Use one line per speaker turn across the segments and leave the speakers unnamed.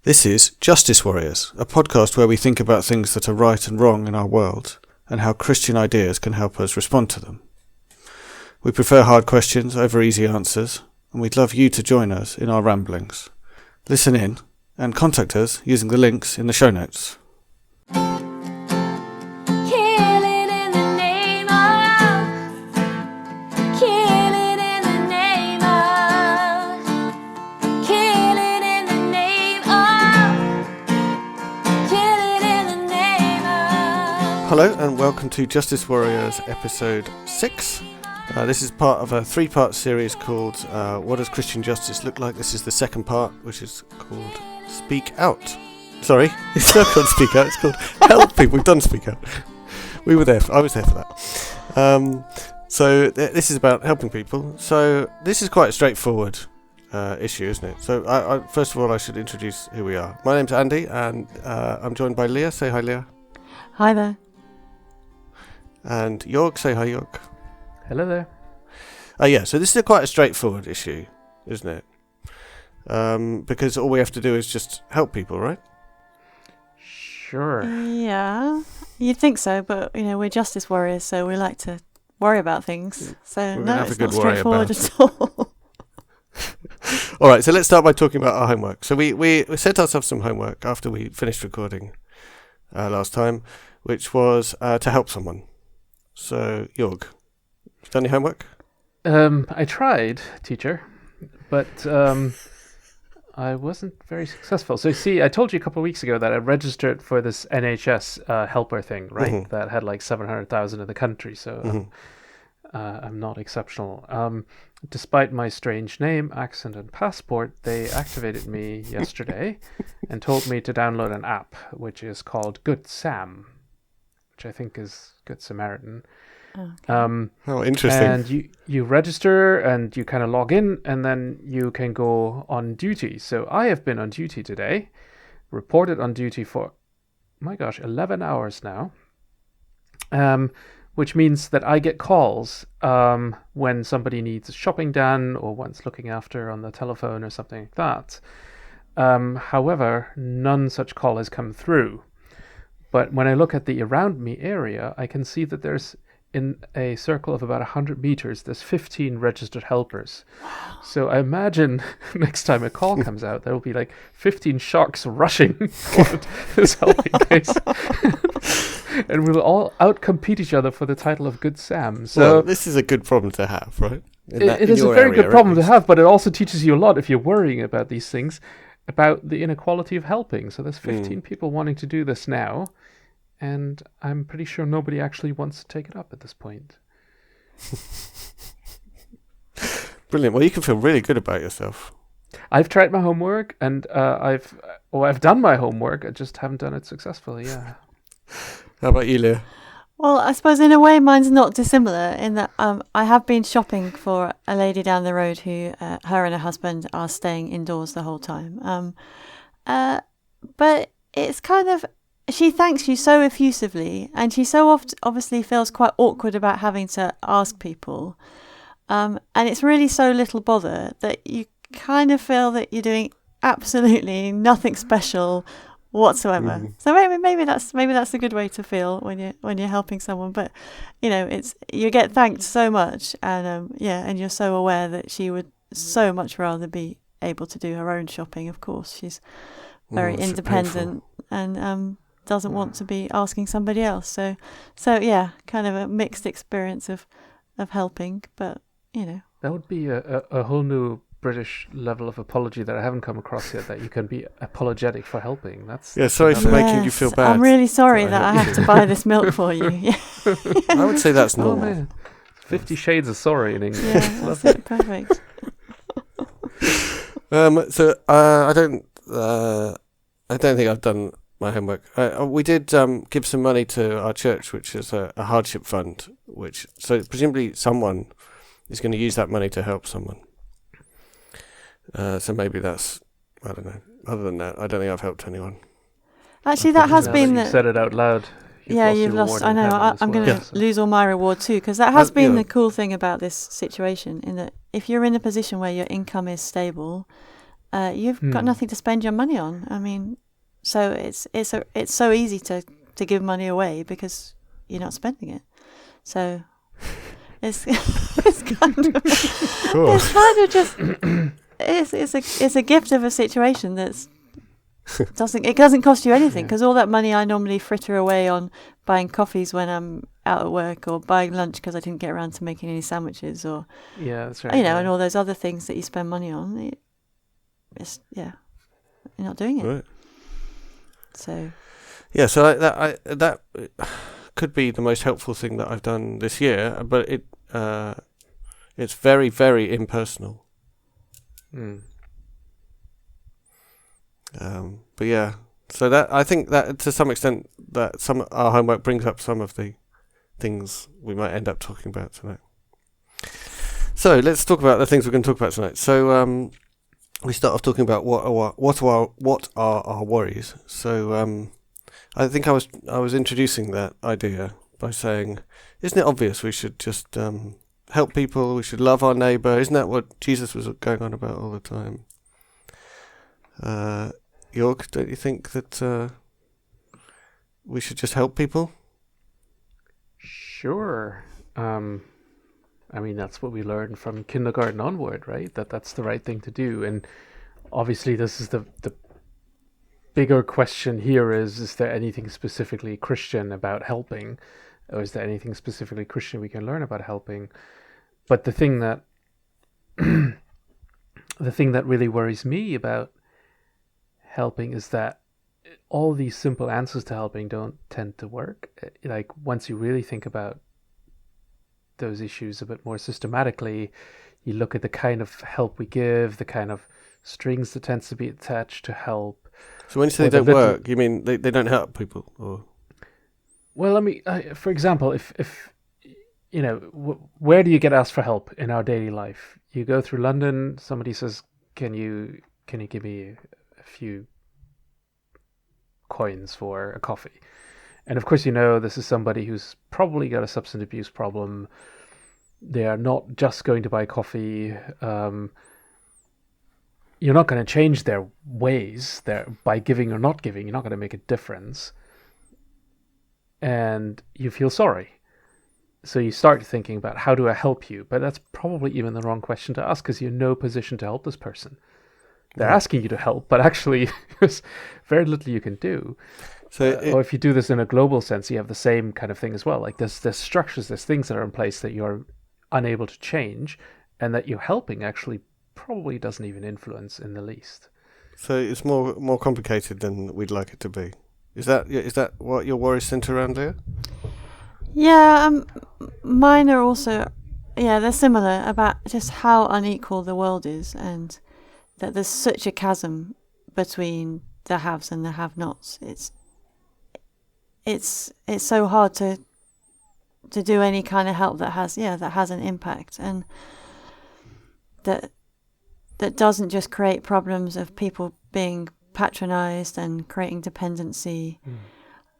This is Justice Worriers, a podcast where we think about things that are right and wrong in our world and how Christian ideas can help us respond to them. We prefer hard questions over easy answers, and we'd love you to join us in our ramblings. Listen in and contact us using the links in the show notes. Hello and welcome to Justice Warriors episode 6. This is part of a 3-part series called What Does Christian Justice Look Like? This is the second part, which is called Speak Out. Sorry, it's not called Speak Out, it's called Help People. We've done Speak Out. I was there for that. This is about helping people. So this is quite a straightforward issue, isn't it? So I first of all I should introduce who we are. My name's Andy and I'm joined by Leah. Say hi, Leah.
Hi there.
And Jörg, say hi, Jörg.
Hello there.
So this is quite a straightforward issue, isn't it? Because all we have to do is just help people, right?
Sure.
Yeah, you'd think so, but we're justice warriors, so we like to worry about things. So no, it's not straightforward at all.
All right, so let's start by talking about our homework. So we set ourselves some homework after we finished recording last time, which was to help someone. So, Jörg, you done your homework?
I tried, teacher, but I wasn't very successful. So, see, I told you a couple of weeks ago that I registered for this NHS helper thing, right? Mm-hmm. That had like 700,000 in the country, so I'm not exceptional. Despite my strange name, accent, and passport, they activated me yesterday and told me to download an app, which is called Good Sam, which I think is Good Samaritan.
Okay.
Interesting.
And you register and you kind of log in and then you can go on duty. So I have been on duty today, reported on duty for, 11 hours now, which means that I get calls when somebody needs shopping done or wants looking after on the telephone or something like that. However, none such call has come through. But when I look at the around me area, I can see that there's, in a circle of about 100 meters, there's 15 registered helpers. Wow. So I imagine next time a call comes out, there will be like 15 sharks rushing for this helping case. And we'll all outcompete each other for the title of Good Sam. So
this is a good problem to have, right?
It is a very good problem to have, but it also teaches you a lot if you're worrying about these things, about the inequality of helping. So there's 15 people wanting to do this now, and I'm pretty sure nobody actually wants to take it up at this point.
Brilliant. Well, you can feel really good about yourself.
I've tried my homework, and I've done my homework. I just haven't done it successfully. Yeah.
How about you, Leah?
Well, I suppose in a way mine's not dissimilar in that I have been shopping for a lady down the road who her and her husband are staying indoors the whole time. But it's kind of, she thanks you so effusively and she so obviously feels quite awkward about having to ask people. And it's really so little bother that you kind of feel that you're doing absolutely nothing special whatsoever. So maybe that's a good way to feel when you're helping someone. But it's you get thanked so much, and and you're so aware that she would so much rather be able to do her own shopping. Of course, she's very independent and doesn't want to be asking somebody else. So yeah, kind of a mixed experience of helping. But
that would be a whole new British level of apology that I haven't come across yet, that you can be apologetic for helping.
Sorry for making you feel bad.
I'm really sorry that I have to buy this milk for you. Yeah.
I would say that's normal.
Oh, man. 50 Shades of Sorry in English.
Yeah, that's it. Perfect.
I don't think I've done my homework. We did give some money to our church, which is a hardship fund, so presumably someone is going to use that money to help someone. So maybe that's, I don't know. Other than that, I don't think I've helped anyone.
Actually, that has been...
You said it out loud.
You've lost. I know. I'm going to lose all my reward too, because that has been the cool thing about this situation, in that if you're in a position where your income is stable you've got nothing to spend your money on. I mean, so it's so easy to give money away because you're not spending it. So it's kind of it's a gift of a situation that's doesn't cost you anything, because all that money I normally fritter away on buying coffees when I'm out at work, or buying lunch because I didn't get around to making any sandwiches, or
that's right.
and all those other things that you spend money on. You're not doing it.
Right.
So.
Yeah, so that could be the most helpful thing that I've done this year, but it's very, very impersonal. But yeah, so that I think that to some extent that our homework brings up some of the things we might end up talking about tonight. So let's talk about the things we're going to talk about tonight. So we start off talking about what are our worries. So I think I was introducing that idea by saying, isn't it obvious we should just help people, we should love our neighbour? Isn't that what Jesus was going on about all the time? Jörg, don't you think that we should just help people?
Sure. I mean, that's what we learned from kindergarten onward, right? That's the right thing to do. And obviously this is the bigger question here is there anything specifically Christian about helping? Or is there anything specifically Christian we can learn about helping? But the thing that really worries me about helping is that all these simple answers to helping don't tend to work. Like, once you really think about those issues a bit more systematically, you look at the kind of help we give, the kind of strings that tends to be attached to help.
So when you say they don't work, you mean they don't help people? Or? Well,
I mean, for example, if where do you get asked for help in our daily life? You go through London, somebody says, can you give me a few coins for a coffee? And of course, this is somebody who's probably got a substance abuse problem. They are not just going to buy coffee. You're not going to change their ways by giving or not giving. You're not going to make a difference. And you feel sorry. So you start thinking about, how do I help you? But that's probably even the wrong question to ask, because you're in no position to help this person. They're asking you to help, but actually there's very little you can do. So or if you do this in a global sense, you have the same kind of thing as well. Like there's structures, there's things that are in place that you're unable to change, and that you're helping actually probably doesn't even influence in the least.
So it's more complicated than we'd like it to be. Is that what your worries centre around, Leah?
Yeah, mine are also, they're similar, about just how unequal the world is, and that there's such a chasm between the haves and the have-nots. It's so hard to do any kind of help that has an impact, and that doesn't just create problems of people being patronised and creating dependency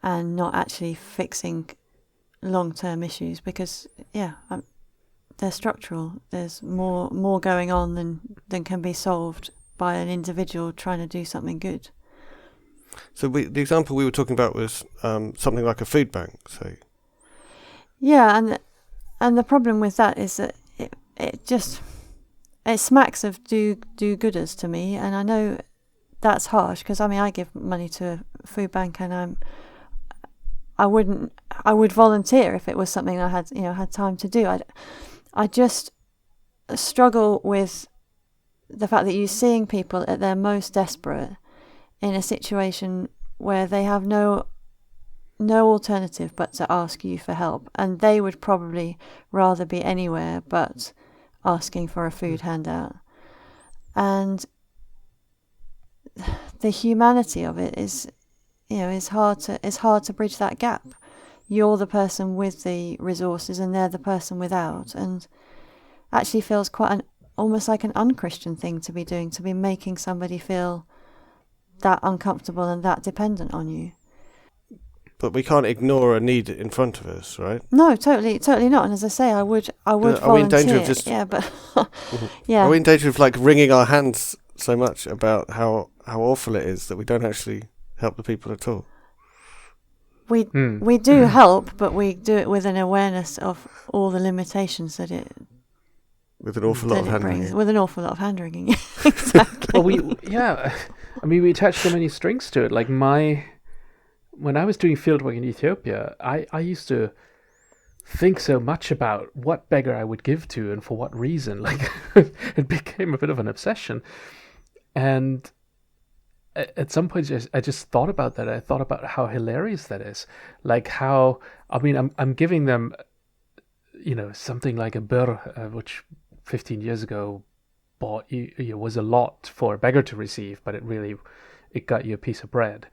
and not actually fixing long-term issues, because they're structural. There's more going on than can be solved by an individual trying to do something good.
So the example we were talking about was something like a food bank. So
and the problem with that is that it smacks of do-gooders to me, and I know that's harsh, because I give money to a food bank, and I would volunteer if it was something I had time to do. I just struggle with the fact that you're seeing people at their most desperate in a situation where they have no alternative but to ask you for help, and they would probably rather be anywhere but asking for a food handout. And the humanity of it is hard to bridge that gap. You're the person with the resources and they're the person without, and actually feels quite almost like an unchristian thing to be doing, to be making somebody feel that uncomfortable and that dependent on you.
But we can't ignore a need in front of us, right?
No, totally not. And as I say, I would volunteer.
Are we in danger of
but
Are we in danger of wringing our hands so much about how awful it is that we don't actually help the people at all.
We do help, but we do it with an awareness of all the limitations that it
with an awful lot of hand wringing.
With an awful lot of hand wringing. Exactly.
Well, I mean, we attach so many strings to it. Like when I was doing fieldwork in Ethiopia, I used to think so much about what beggar I would give to and for what reason. Like it became a bit of an obsession. And at some point, I just thought about that. I thought about how hilarious that is. Like how, I mean, I'm giving them, something like a bur, which 15 years ago was a lot for a beggar to receive, but it got you a piece of bread.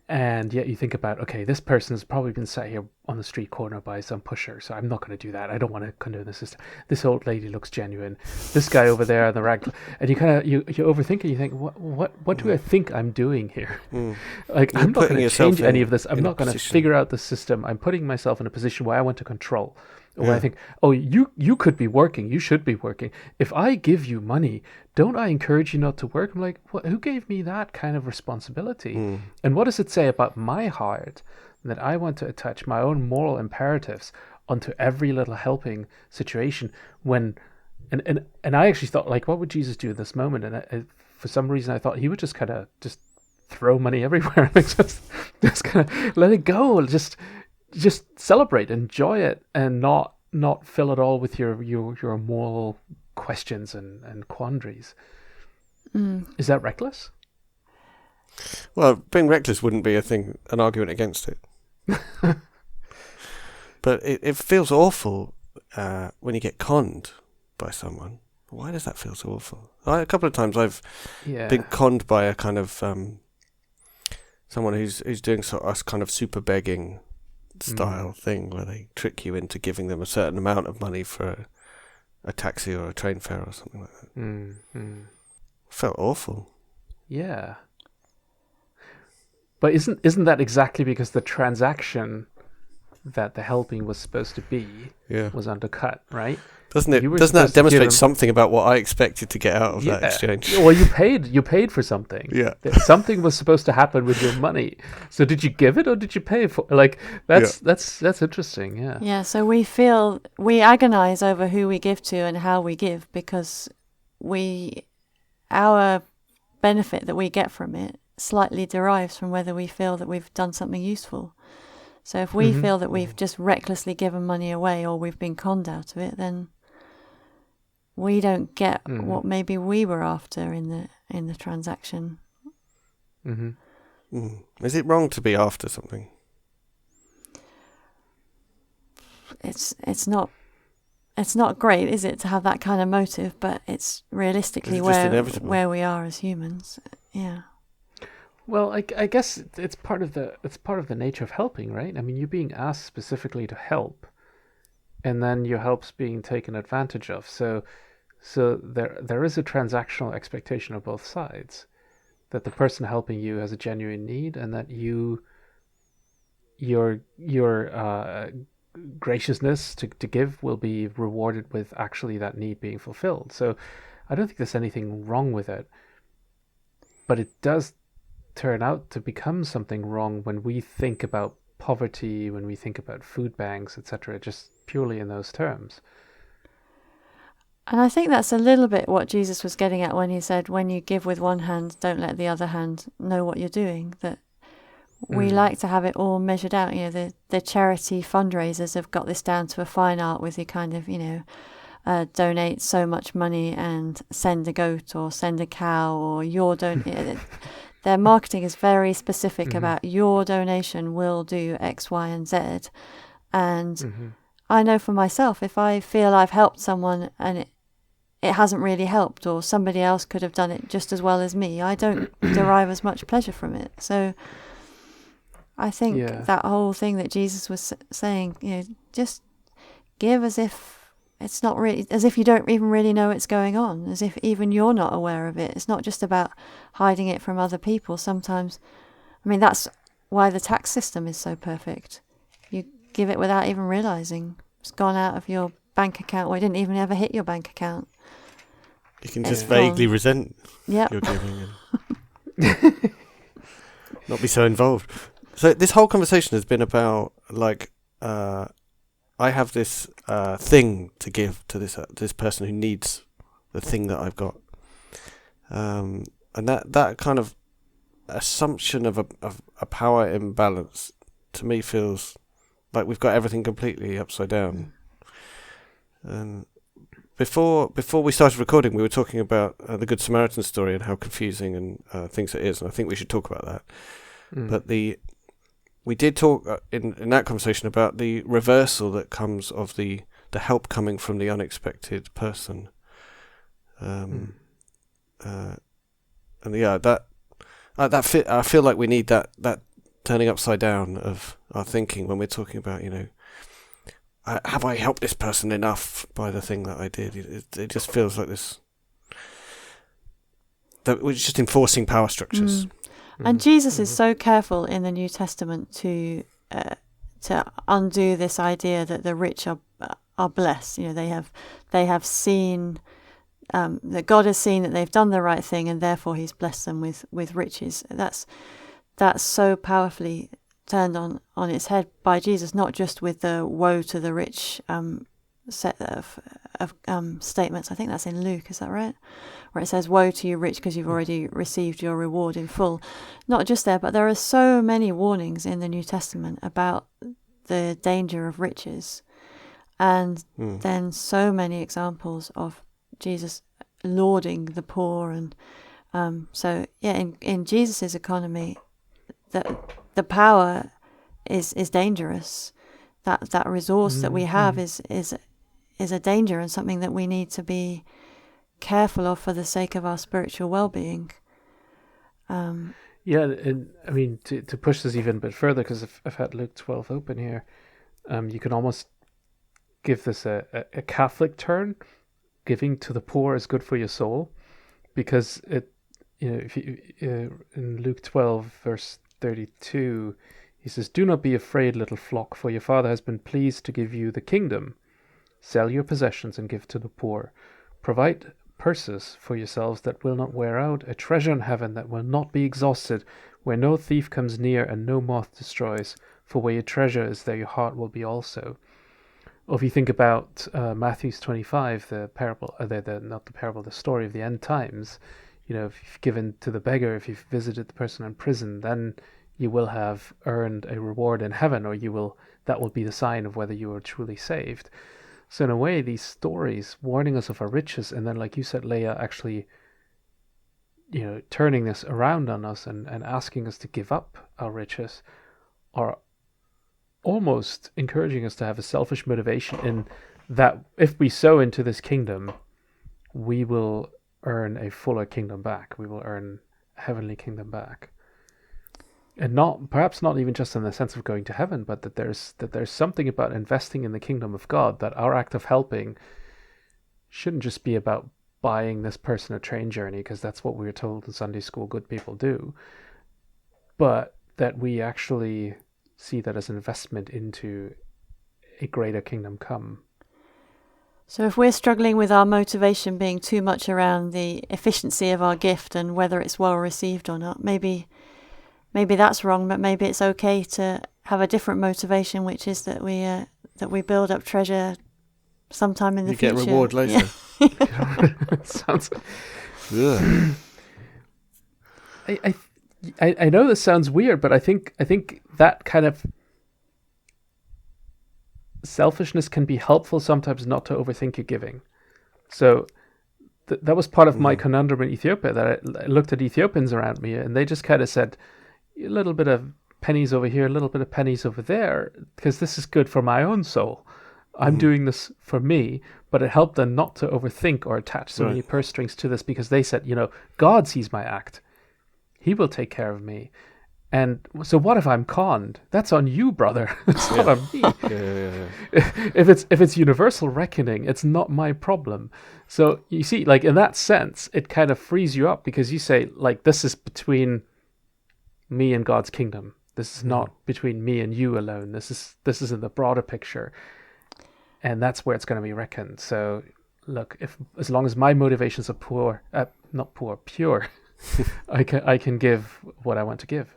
And yet you think about, okay, this person has probably been sat here on the street corner by some pusher, so I'm not going to do that. I don't want to condone the system. This old lady looks genuine. This guy over there on the rag, and you kind of you overthink it. You think, what do I think I'm doing here? Like I'm not going to change any of this. I'm not going to figure out the system. I'm putting myself in a position where I want to control. Where I think, oh, you could be working. You should be working. If I give you money, don't I encourage you not to work? I'm like, who gave me that kind of responsibility? And what does it say about my heart that I want to attach my own moral imperatives onto every little helping situation when... And I actually thought, like, what would Jesus do in this moment? And for some reason, I thought he would just kind of just throw money everywhere. Like just kind of let it go. Just celebrate, enjoy it, and not fill it all with your moral questions and quandaries. Is that reckless?
Well, being reckless wouldn't be an argument against it. But it feels awful when you get conned by someone. Why does that feel so awful? A couple of times I've been conned by a kind of someone who's doing sort of kind of super begging style thing where they trick you into giving them a certain amount of money for a taxi or a train fare or something like that. Felt awful.
Yeah. But isn't that exactly because the transaction that the helping was supposed to be was undercut, right?
Doesn't that demonstrate something about what I expected to get out of that exchange?
Well, you paid for something.
Yeah.
Something was supposed to happen with your money. So did you give it or did you pay for it? Like that's interesting, yeah.
Yeah, so we agonize over who we give to and how we give because our benefit that we get from it slightly derives from whether we feel that we've done something useful. So if we feel that we've just recklessly given money away or we've been conned out of it, then we don't get what maybe we were after in the transaction.
Is it wrong to be after something?
It's not great, is it, to have that kind of motive? But it's realistically where we are as humans. Yeah.
Well, I guess it's part of the nature of helping, right? I mean, you're being asked specifically to help, and then your help's being taken advantage of. So there is a transactional expectation of both sides, that the person helping you has a genuine need, and that your graciousness to give will be rewarded with actually that need being fulfilled. So I don't think there's anything wrong with it, but it does turn out to become something wrong when we think about poverty, when we think about food banks, etc., just purely in those terms.
And I think that's a little bit what Jesus was getting at when he said, when you give with one hand, don't let the other hand know what you're doing. That we like to have it all measured out. You know, the charity fundraisers have got this down to a fine art with you kind of, donate so much money and send a goat or send a cow or your Their marketing is very specific about your donation will do X, Y, and Z. And I know for myself, if I feel I've helped someone and it hasn't really helped, or somebody else could have done it just as well as me, I don't derive as much pleasure from it. So I think that whole thing that Jesus was saying, just give as if it's not really, as if you don't even really know it's going on, as if even you're not aware of it. It's not just about hiding it from other people. Sometimes, that's why the tax system is so perfect. You give it without even realizing it's gone out of your bank account, or it didn't even ever hit your bank account.
You can just
it's
vaguely
gone.
resent
Yep.
your giving and not be so involved. So this whole conversation has been about like I have this thing to give to this person who needs the thing that I've got, and that kind of assumption of a power imbalance to me feels like we've got everything completely upside down. And before we started recording, we were talking about the Good Samaritan story and how confusing and things it is, and I think we should talk about that. But we did talk in that conversation about the reversal that comes of the help coming from the unexpected person. And yeah, I feel like we need that turning upside down of our thinking when we're talking about, have I helped this person enough by the thing that I did? It just feels like this, that we're just enforcing power structures.
And Jesus is so careful in the New Testament to undo this idea that the rich are blessed. They have seen that God has seen that they've done the right thing, and therefore He's blessed them with riches. That's so powerfully turned on its head by Jesus, not just with the woe to the rich set of statements. I think that's in Luke, is that right? Where it says, woe to you rich because you've already received your reward in full. Not just there, but there are so many warnings in the New Testament about the danger of riches, and then so many examples of Jesus lauding the poor. And so yeah, in Jesus's economy, the power is dangerous. That resource that we have is a danger, and something that we need to be careful of for the sake of our spiritual well-being.
Yeah, and I mean, to push this even a bit further, because I've had Luke 12 open here, you can almost give this a Catholic turn. Giving to the poor is good for your soul, because if you, in Luke 12 verse 32, he says, "Do not be afraid, little flock, for your Father has been pleased to give you the kingdom. Sell your possessions and give to the poor. Provide purses for yourselves that will not wear out, a treasure in heaven that will not be exhausted, where no thief comes near and no moth destroys. For where your treasure is, there your heart will be also." Or if you think about Matthew 25, the parable, the story of the end times, if you've given to the beggar, if you've visited the person in prison, then you will have earned a reward in heaven, or that will be the sign of whether you are truly saved. So in a way, these stories warning us of our riches, and then, like you said, Leah, actually, turning this around on us and asking us to give up our riches, are almost encouraging us to have a selfish motivation in that if we sow into this kingdom, we will earn a fuller kingdom back. We will earn a heavenly kingdom back. And perhaps not even just in the sense of going to heaven, but that there's something about investing in the kingdom of God, that our act of helping shouldn't just be about buying this person a train journey, because that's what we were told in Sunday school good people do, but that we actually see that as an investment into a greater kingdom come.
So if we're struggling with our motivation being too much around the efficiency of our gift and whether it's well received or not, maybe that's wrong, but maybe it's okay to have a different motivation, which is that we build up treasure sometime in the future.
You get reward later.
Yeah. Sounds. I know this sounds weird, but I think that kind of selfishness can be helpful sometimes, not to overthink your giving. So that was part of my conundrum in Ethiopia, that I looked at Ethiopians around me, and they just kind of said, a little bit of pennies over here, a little bit of pennies over there, because this is good for my own soul. I'm doing this for me, but it helped them not to overthink or attach so many purse strings to this, because they said, God sees my act. He will take care of me. And so what if I'm conned? That's on you, brother. It's not on me. If it's universal reckoning, it's not my problem. So you see, like, in that sense, it kind of frees you up, because you say, like, this is between me and God's kingdom. This is not between me and you alone. This is in the broader picture. And that's where it's going to be reckoned. So look, if as long as my motivations are pure, I can give what I want to give.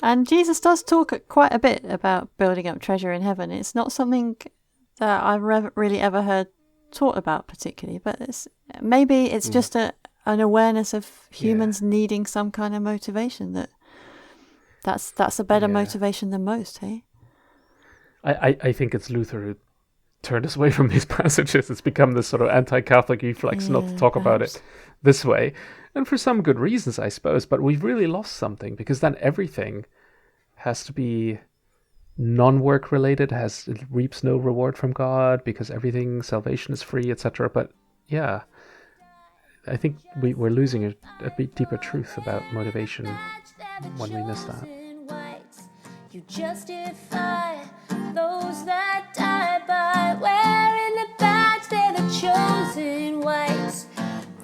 And Jesus does talk quite a bit about building up treasure in heaven. It's not something that I've really ever heard taught about particularly, but maybe it's just an awareness of humans needing some kind of motivation. That's a better motivation than most, hey?
I think it's Luther who turned us away from these passages. It's become this sort of anti-Catholic reflex not to talk about it this way. And for some good reasons, I suppose. But we've really lost something, because then everything has to be non-work related, it reaps no reward from God, because salvation is free, etc. But yeah, I think we're losing a bit deeper truth about motivation when we miss that.
You justify those that die by wearing the badge, they're the chosen whites.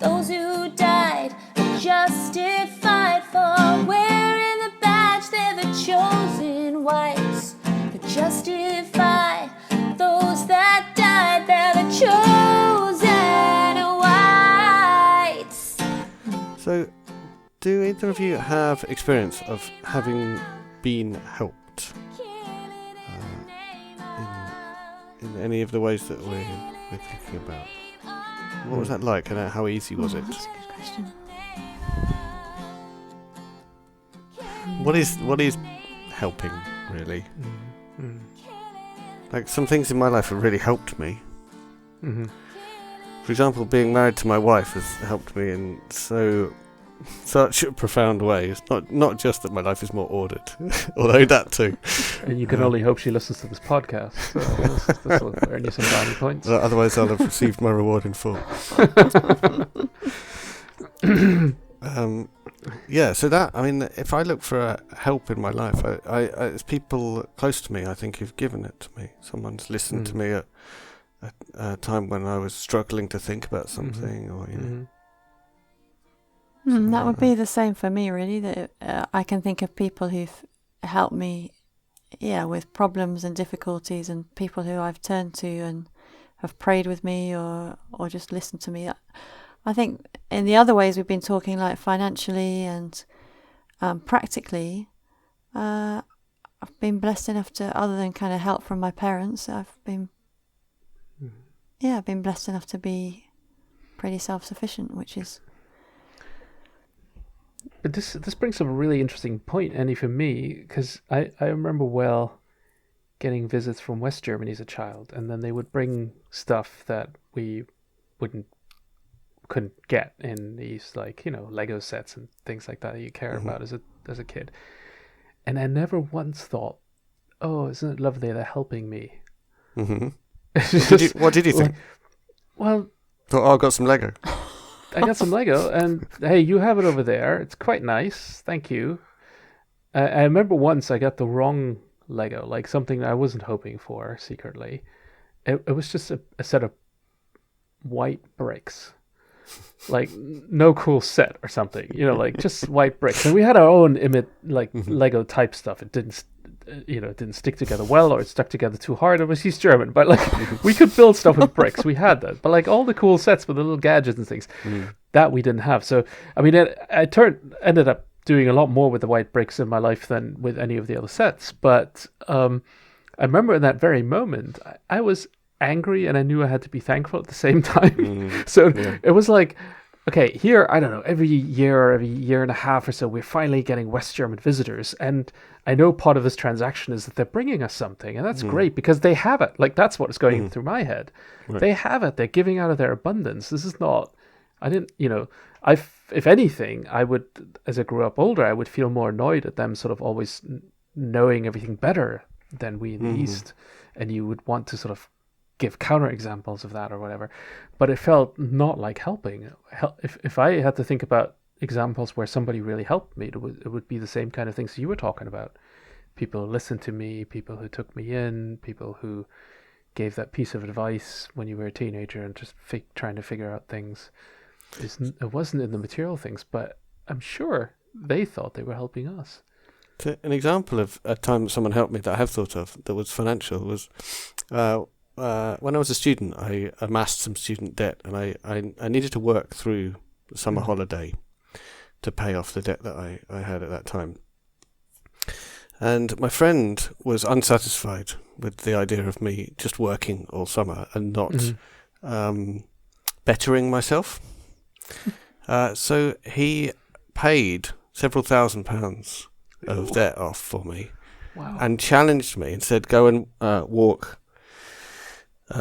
Those who died are justified for wearing the badge, they're the chosen whites. To justify those that died, they're the chosen whites.
So, do either of you have experience of having been helped in any of the ways that we're thinking about? What was that like, and how easy was it?
That's a good question.
What is helping, really? Like, some things in my life have really helped me. For example, being married to my wife has helped me in such a profound way. It's not just that my life is more ordered, although that too.
And you can only hope she listens to this podcast. So this will earn you some brownie points.
Otherwise, I'll have received my reward in full. So that, I mean, if I look for help in my life, I it's people close to me, I think, who've given it to me. Someone's listened to me at a time when I was struggling to think about something, or
that would be the same for me, really. That I can think of people who've helped me, with problems and difficulties, and people who I've turned to and have prayed with me or just listened to me. I think in the other ways we've been talking, like financially and practically, I've been blessed enough to, other than kind of help from my parents, I've been blessed enough to be pretty self-sufficient, which is.
But this brings up a really interesting point, Annie, for me, because I remember getting visits from West Germany as a child, and then they would bring stuff that we couldn't get in these, like, Lego sets and things like that you care about as a kid. And I never once thought, oh, isn't it lovely they're helping me?
What did you think?
Well,
I've got some Lego.
I got some Lego, and hey, you have it over there. It's quite nice. Thank you. I remember once I got the wrong Lego, like something I wasn't hoping for secretly. It was just a set of white bricks. Like, no cool set or something, like just white bricks. And we had our own Lego type stuff. It didn't stick together well, or it stuck together too hard. It was East German, but we could build stuff with bricks. We had that, but all the cool sets with the little gadgets and things that we didn't have. So I mean, I ended up doing a lot more with the white bricks in my life than with any of the other sets. But I remember in that very moment, I was angry, and I knew I had to be thankful at the same time. It was like, okay, here, I don't know, every year and a half or so, we're finally getting West German visitors. And I know part of this transaction is that they're bringing us something. And that's great, because they have it. Like, that's what's going through my head. Right. They have it. They're giving out of their abundance. This is not, if anything, I would, as I grew up older, I would feel more annoyed at them sort of always knowing everything better than we in the East. And you would want to sort of give counterexamples of that or whatever, but it felt not like helping. If I had to think about examples where somebody really helped me, it would be the same kind of things you were talking about. People who listened to me, people who took me in, people who gave that piece of advice when you were a teenager and just trying to figure out things. It wasn't in the material things, but I'm sure they thought they were helping us.
An example of a time someone helped me that I have thought of that was financial was when I was a student, I amassed some student debt, and I needed to work through the summer holiday to pay off the debt that I had at that time. And my friend was unsatisfied with the idea of me just working all summer and not bettering myself. So he paid several £1,000s of debt off for me.
Wow.
And challenged me and said, go and walk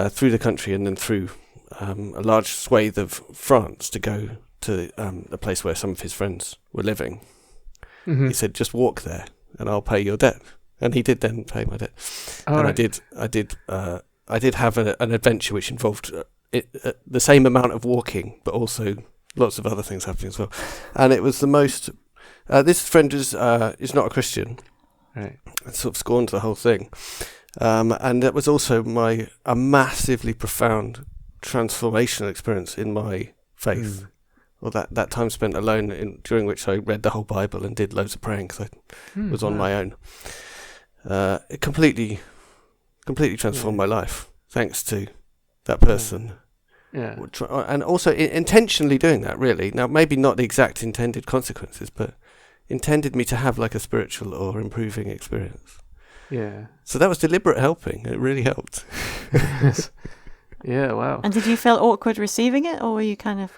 through the country and then through a large swathe of France to go to the place where some of his friends were living. He said, just walk there and I'll pay your debt. And he did then pay my debt. And right. I did have an adventure which involved the same amount of walking, but also lots of other things happening as well. And it was the most... this friend is not a Christian.
Right.
I sort of scorned the whole thing. And it was also a massively profound transformational experience in my faith. Or that time spent alone, during which I read the whole Bible and did loads of praying because I was on my own. It completely transformed my life, thanks to that person.
Yeah.
And also intentionally doing that, really. Now, maybe not the exact intended consequences, but intended me to have like a spiritual or improving experience.
Yeah.
So that was deliberate helping. It really helped.
Yeah, wow.
And did you feel awkward receiving it, or were you kind of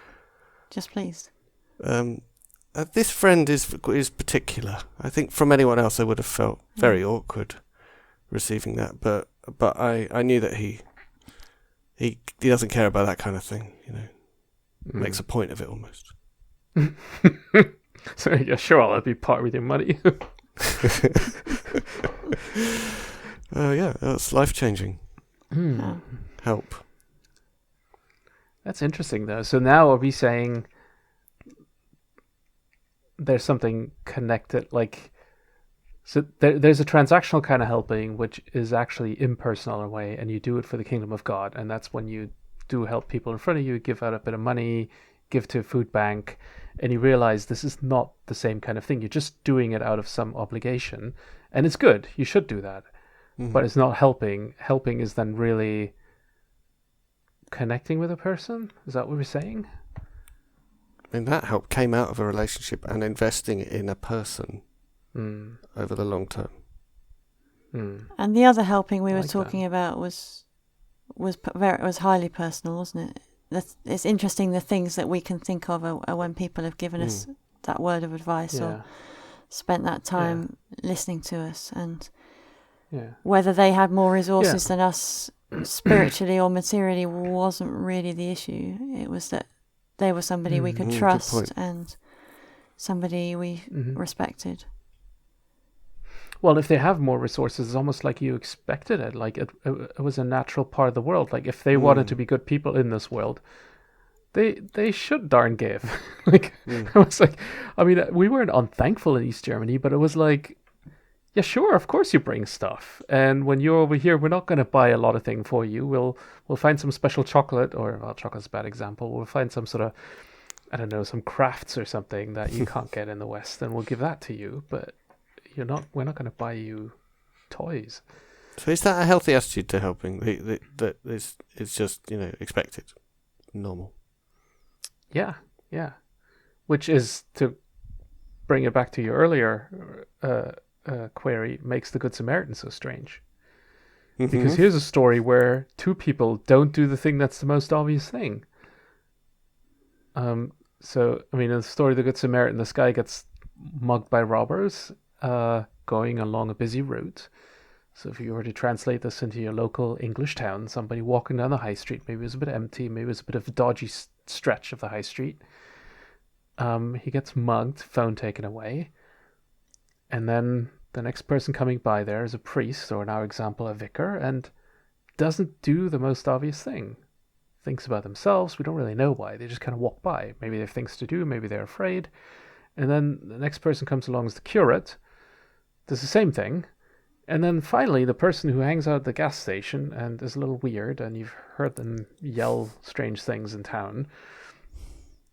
just pleased?
This friend is particular. I think from anyone else I would have felt very awkward receiving that, but I knew that he doesn't care about that kind of thing, makes a point of it almost.
So yeah, sure, I'll be part with your money.
Yeah, that's life-changing. Help.
That's interesting, though. So now are we saying there's something connected, so there's a transactional kind of helping, which is actually impersonal in a way, and you do it for the kingdom of God, and that's when you do help people in front of you, give out a bit of money, give to a food bank, and you realize this is not the same kind of thing. You're just doing it out of some obligation, and it's good. You should do that, but it's not helping. Helping is then really connecting with a person. Is that what we're saying?
I mean, that help came out of a relationship and investing in a person over the long term.
And the other helping we were talking about was highly personal, wasn't it? It's interesting the things that we can think of are when people have given us that word of advice or spent that time listening to us, and whether they had more resources than us spiritually or materially wasn't really the issue. It was that they were somebody we could trust and somebody we respected.
Well, if they have more resources, it's almost like you expected it. Like it was a natural part of the world. Like if they wanted to be good people in this world, they should darn give. It was like, I mean, we weren't unthankful in East Germany, but it was like, yeah, sure, of course you bring stuff. And when you're over here, we're not going to buy a lot of things for you. We'll find some special chocolate, or well, chocolate's a bad example. We'll find some sort of, I don't know, some crafts or something that you can't get in the West, and we'll give that to you. But we're not going to buy you toys.
So is that a healthy attitude to helping? That it's just expected, normal.
Yeah. Which is, to bring it back to your earlier query, makes the Good Samaritan so strange. Because here's a story where two people don't do the thing that's the most obvious thing. So, I mean, in the story of the Good Samaritan, this guy gets mugged by robbers going along a busy route. So if you were to translate this into your local English town, somebody walking down the high street, maybe it was a bit empty, maybe it was a bit of a dodgy stretch of the high street. He gets mugged, phone taken away. And then the next person coming by there is a priest, or in our example, a vicar, and doesn't do the most obvious thing. Thinks about themselves. We don't really know why. They just kind of walk by. Maybe they have things to do. Maybe they're afraid. And then the next person comes along as the curate, does the same thing. And then finally, the person who hangs out at the gas station and is a little weird, and you've heard them yell strange things in town,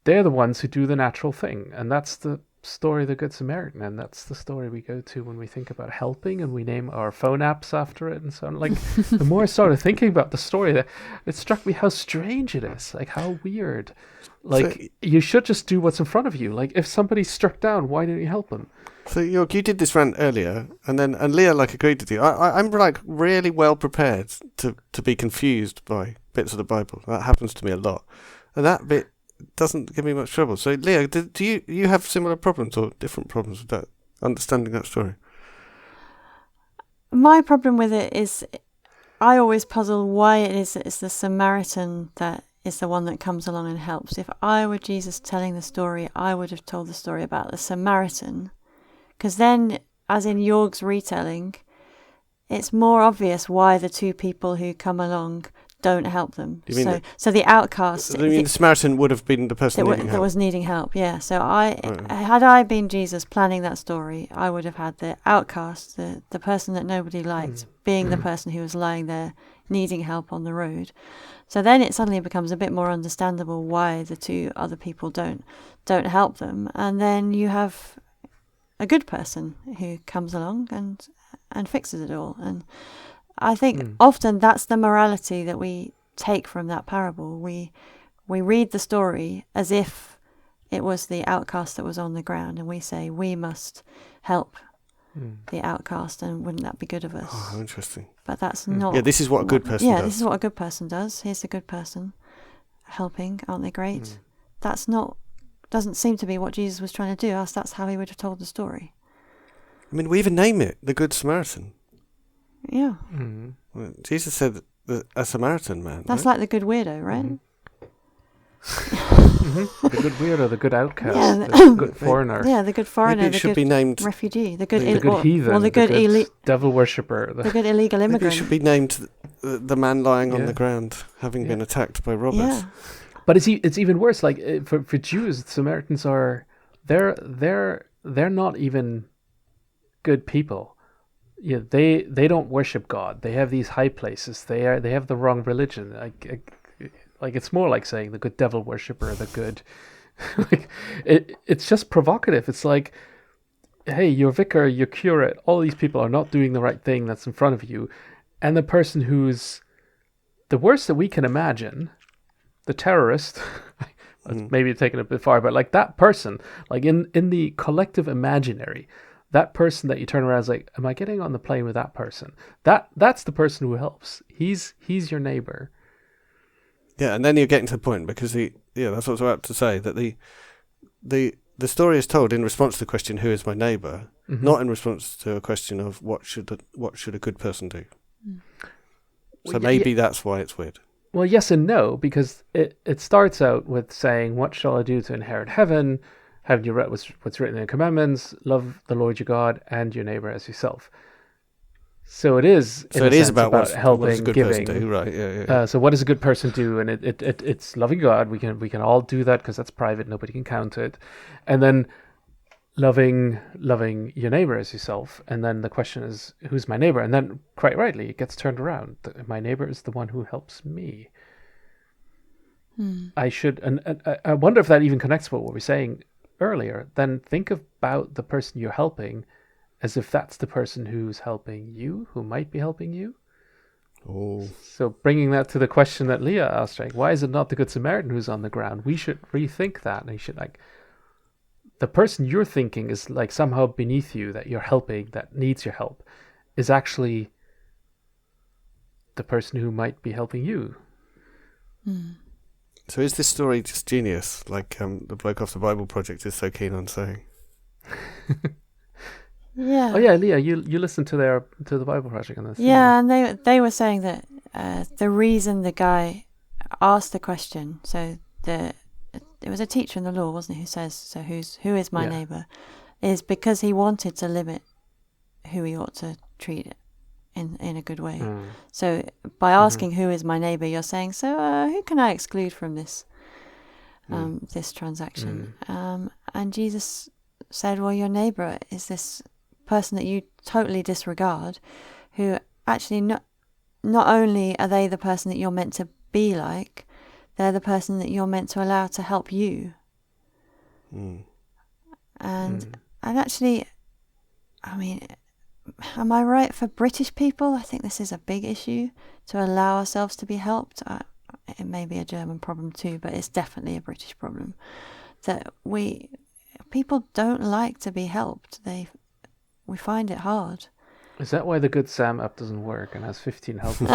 they're the ones who do the natural thing. And that's the story of the Good Samaritan, and that's the story we go to when we think about helping, and we name our phone apps after it and so on. Like, the more I started thinking about the story, that it struck me how strange it is, like how weird. Like,
So-
you should just do what's in front of you. Like, if somebody's struck down, why don't you help them?
So Jörg, you did this rant earlier, and Leah agreed with you. I'm really well prepared to be confused by bits of the Bible. That happens to me a lot, and that bit doesn't give me much trouble. So Leah, do you have similar problems or different problems with that understanding that story?
My problem with it is I always puzzle why it is that it's the Samaritan that is the one that comes along and helps. If I were Jesus telling the story, I would have told the story about the Samaritan, because then, as in Jörg's retelling, it's more obvious why the two people who come along don't help them.
You mean
So the outcast.
the Samaritan would have been the person needing
that
help.
was needing help, yeah. So had I been Jesus planning that story, I would have had the outcast, the person that nobody liked, being the person who was lying there needing help on the road. So then it suddenly becomes a bit more understandable why the two other people don't help them, and then you have a good person who comes along and fixes it all. And I think often that's the morality that we take from that parable. We read the story as if it was the outcast that was on the ground, and we say we must help the outcast, and wouldn't that be good of us?
Oh, how interesting.
But that's not.
Yeah, this is what a good person does.
This is what a good person does. Here's the good person helping. Aren't they great? Doesn't seem to be what Jesus was trying to do. Else that's how he would have told the story.
I mean, we even name it the Good Samaritan.
Yeah.
Well, Jesus said a Samaritan man.
That's
right?
like the good weirdo, right?
The good weirdo, the good outcast,
Yeah,
the good foreigner,
Yeah, the good foreigner,
Maybe it
the
should
good
be named
refugee, the good,
the good heathen,
or the good
devil worshipper.
the good illegal
Maybe it
immigrant.
should be named the man lying on
Yeah.
the ground, having
Yeah.
been attacked by robbers.
Yeah.
But it's even worse. Like for Jews, Samaritans are they're not even good people. Yeah, they don't worship God. They have these high places. They have the wrong religion. Like it's more like saying the good devil worshipper, the good. Like it's just provocative. It's like, hey, your vicar, your curate, all these people are not doing the right thing that's in front of you, and the person who's the worst that we can imagine, the terrorist. Maybe taken a bit far, but like that person, like in the collective imaginary, that person that you turn around is like, am I getting on the plane with that person? That's the person who helps. He's your neighbor.
Yeah, and then you're getting to the point because that's what I was about to say, that the story is told in response to the question, who is my neighbour, not in response to a question of what should a good person do. So maybe that's why it's weird.
Well, yes and no, because it starts out with saying, what shall I do to inherit heaven? Haven't you read what's written in the commandments? Love the Lord your God and your neighbor as yourself. So it is.
So it is about
helping,
what does a good
giving.
person do, right? Yeah.
So what does a good person do? And it's loving God. We can all do that because that's private. Nobody can count it. And then loving your neighbor as yourself. And then the question is, who's my neighbor? And then quite rightly, it gets turned around. My neighbor is the one who helps me. I should, and I wonder if that even connects with what we were saying earlier. Then think about the person you're helping as if that's the person who's helping you, who might be helping you.
Oh.
So bringing that to the question that Leah asked, like, why is it not the Good Samaritan who's on the ground? We should rethink that. And you should, like, the person you're thinking is like somehow beneath you that you're helping, that needs your help, is actually the person who might be helping you.
So is this story just genius, like the bloke off the Bible Project is so keen on saying?
Yeah.
Oh yeah, Leah, you listened to the Bible Project on this.
Yeah, and they were saying that the reason the guy asked the question, so it was a teacher in the law, wasn't it, who says, so who is my neighbour, is because he wanted to limit who he ought to treat in a good way. So by asking who is my neighbour, you're saying, so who can I exclude from this this transaction? And Jesus said, well, your neighbour is this person that you totally disregard, who actually not only are they the person that you're meant to be like, they're the person that you're meant to allow to help you. And actually, I mean, am I right for British people? I think this is a big issue to allow ourselves to be helped. It may be a German problem too, but it's definitely a British problem. That people don't like to be helped. We find it hard.
Is that why the Good Sam app doesn't work and has 15 helpers?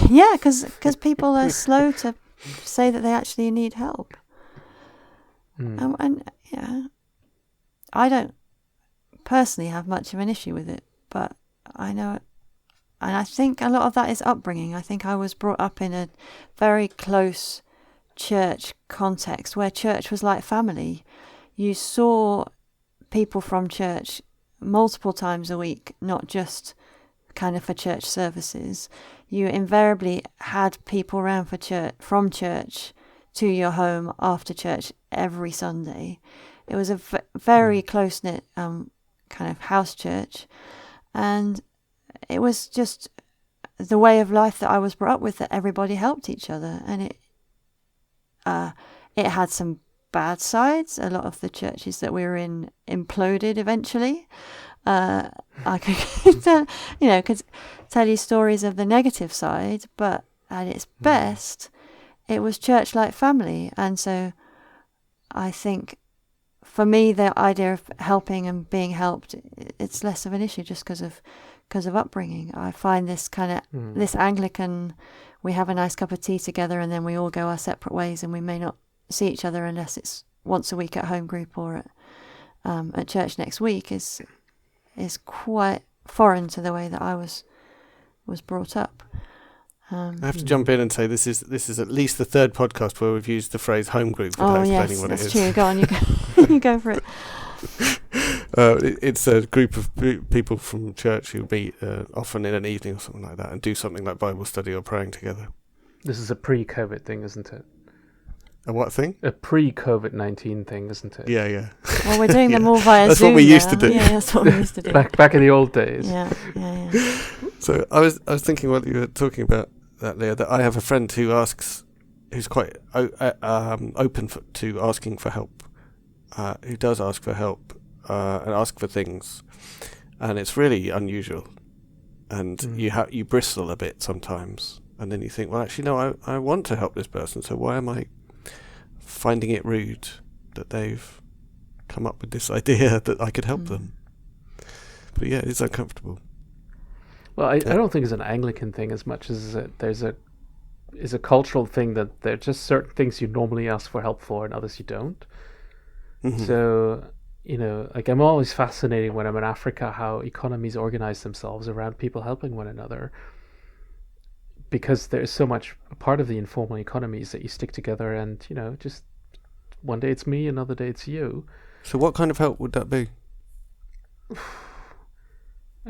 Yeah, because people are slow to say that they actually need help. And yeah, I don't personally have much of an issue with it, but I know it. And I think a lot of that is upbringing. I think I was brought up in a very close church context where church was like family. You saw people from church multiple times a week, not just kind of for church services. You invariably had people around from church to your home after church every Sunday. It was a very close-knit kind of house church, and it was just the way of life that I was brought up with, that everybody helped each other. And it had some bad sides. A lot of the churches that we were in imploded eventually. I could tell you stories of the negative side, but at its best, it was church like family. And so I think for me, the idea of helping and being helped, it's less of an issue just because of upbringing. I find this kind of this Anglican, we have a nice cup of tea together and then we all go our separate ways, and we may not see each other unless it's once a week at home group or at church next week, is quite foreign to the way that I was brought up.
I have to jump in and say this is at least the third podcast where we've used the phrase home group without explaining what it is.
That's true. Go on, you go for it.
It's a group of people from church who meet often in an evening or something like that and do something like Bible study or praying together.
This is a pre-COVID thing, isn't it?
A what thing?
A pre-COVID-19 thing, isn't it?
Yeah.
Well, we're doing them all via
that's
Zoom.
What we used to do.
Yeah, that's what we used to do.
Back in the old days.
Yeah.
So I was thinking while you were talking about that, Leah, that I have a friend who's quite open to asking for help, who does ask for help and ask for things, and it's really unusual, and you bristle a bit sometimes, and then you think, well, actually, no, I want to help this person, so why am I finding it rude that they've come up with this idea that I could help them? But yeah, it's uncomfortable.
Well, I don't think it's an Anglican thing as much as there's a cultural thing that there are just certain things you normally ask for help for and others you don't. Mm-hmm. So, like I'm always fascinated when I'm in Africa how economies organize themselves around people helping one another. Because there's so much a part of the informal economies that you stick together and, just one day it's me, another day it's you.
So what kind of help would that be?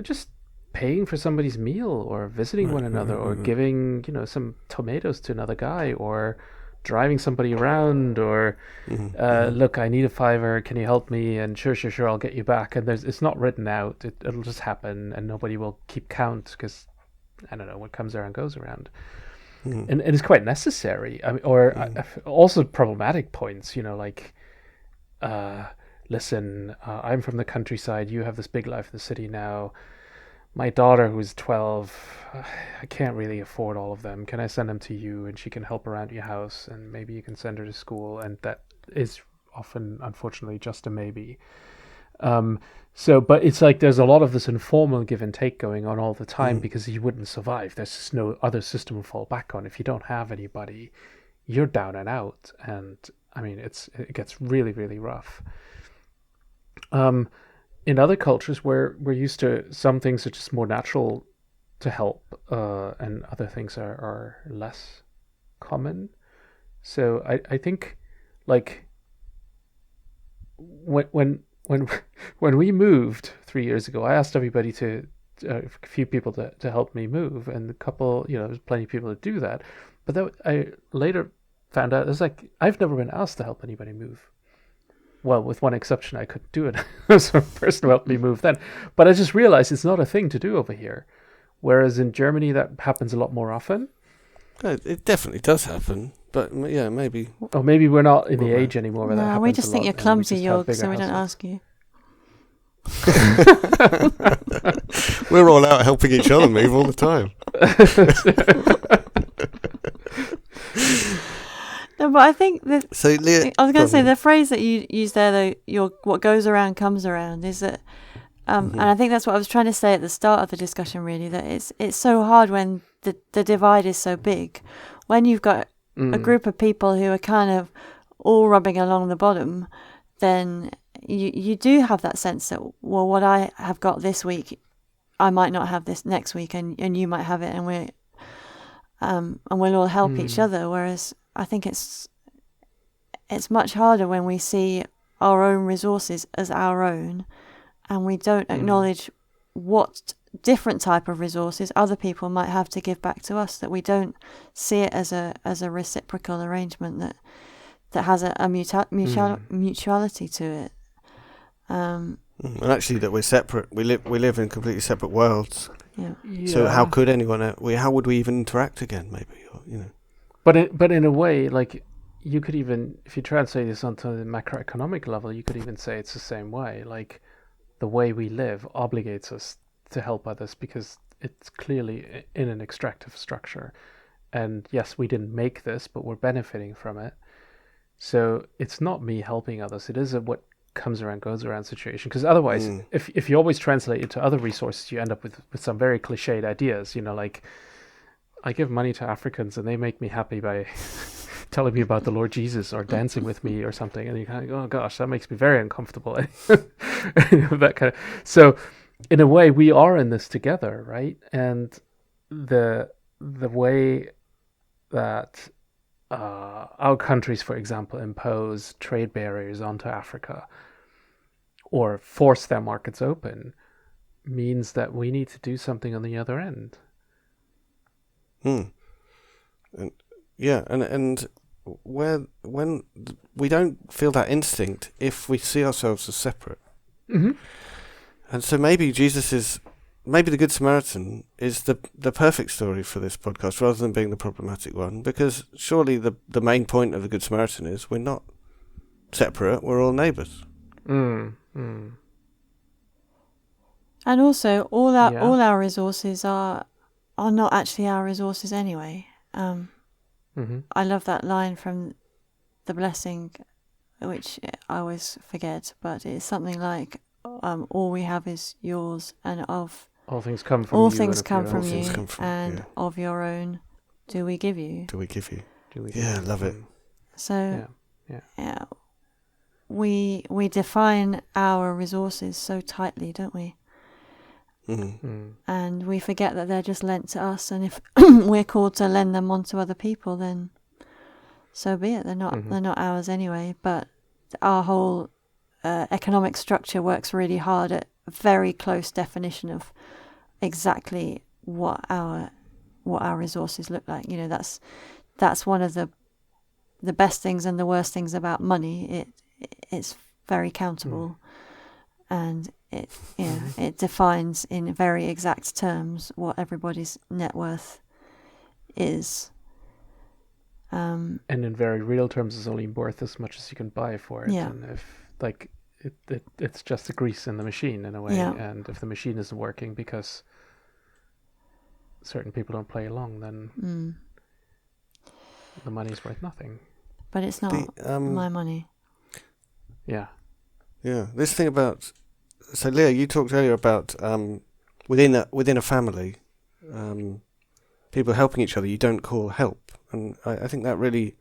Just paying for somebody's meal or visiting one another or giving, some tomatoes to another guy or driving somebody around or, look, I need a $5, can you help me? And sure, I'll get you back. And it's not written out. It'll just happen and nobody will keep count because, I don't know, what comes around goes around. And it's quite necessary. I mean, also problematic points, like, listen, I'm from the countryside. You have this big life in the city now. My daughter, who's 12, I can't really afford all of them. Can I send them to you and she can help around your house and maybe you can send her to school? And that is often, unfortunately, just a maybe. But it's like there's a lot of this informal give and take going on all the time because you wouldn't survive. There's just no other system to fall back on. If you don't have anybody, you're down and out. And I mean, it gets really, really rough. In other cultures where we're used to some things are just more natural to help, and other things are less common. So I think like when we moved 3 years ago, I asked everybody a few people to help me move, and a couple, there's plenty of people that do that. But I later found out it's like I've never been asked to help anybody move. Well, with one exception, I couldn't do it. So a person helped me move then. But I just realized it's not a thing to do over here. Whereas in Germany, that happens a lot more often.
It definitely does happen. But yeah, maybe.
Or maybe we're not in the age anymore where that happens.
We just think
a lot,
you're clumsy,
Jörg,
so we don't ask you.
We're all out helping each other move all the time.
No, but I think that
So, Leah,
I was going to say the phrase that you used there, though, what goes around comes around, is that, and I think that's what I was trying to say at the start of the discussion. Really, that it's so hard when the divide is so big, when you've got a group of people who are kind of all rubbing along the bottom, then you do have that sense that, well, what I have got this week, I might not have this next week, and you might have it, and we'll all help each other. Whereas I think it's much harder when we see our own resources as our own, and we don't acknowledge what different type of resources other people might have to give back to us. That we don't see it as a reciprocal arrangement that has a mutuality to it. And
actually, that we're separate. We live in completely separate worlds.
Yeah.
So how could anyone? How would we even interact again? Maybe,
But in a way, like, you could even, if you translate this onto the macroeconomic level, you could even say it's the same way. Like, the way we live obligates us to help others because it's clearly in an extractive structure. And yes, we didn't make this, but we're benefiting from it. So it's not me helping others. It is what comes around goes around situation. Because otherwise, if you always translate it to other resources, you end up with some very cliched ideas. Like, I give money to Africans and they make me happy by telling me about the Lord Jesus or dancing with me or something. And you kind of go, oh gosh, that makes me very uncomfortable. That kind of. So in a way, we are in this together, right? And the way that our countries, for example, impose trade barriers onto Africa or force their markets open means that we need to do something on the other end.
And when we don't feel that instinct if we see ourselves as separate. And so maybe the Good Samaritan is the perfect story for this podcast rather than being the problematic one, because surely the main point of the Good Samaritan is we're not separate, we're all neighbours.
And also all our resources are not actually our resources anyway. I love that line from the blessing, which I always forget, but it's something like, all we have is yours, and of
all things come from
all
you,
things come from
All
you,
things come from,
and of your own do we give you.
Yeah, love it.
So we define our resources so tightly, don't we? And we forget that they're just lent to us, and if we're called to lend them on to other people, then so be it. They're not ours anyway. But our whole economic structure works really hard at a very close definition of exactly what our resources look like. That's one of the best things and the worst things about money. It's very countable, and it defines in very exact terms what everybody's net worth is.
And in very real terms, it's only worth as much as you can buy for it.
Yeah.
And if it's just the grease in the machine in a way.
Yeah.
And if the machine isn't working because certain people don't play along, then the money's worth nothing.
But it's not my money.
Yeah. This thing about, so Leah, you talked earlier about within a family, people helping each other you don't call help, and I think that really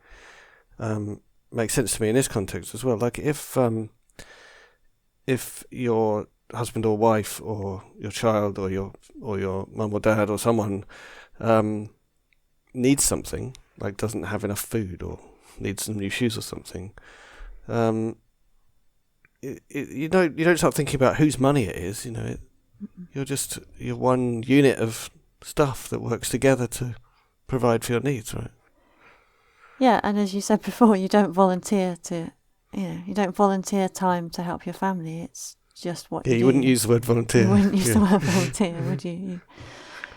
makes sense to me in this context as well. Like if your husband or wife or your child or your mum or dad or someone needs something, like doesn't have enough food or needs some new shoes or something, you don't start thinking about whose money it is. You're one unit of stuff that works together to provide for your needs, right?
Yeah, and as you said before, you don't volunteer time to help your family. It's just what you do.
You wouldn't use the word volunteer.
You wouldn't use the word volunteer, would you?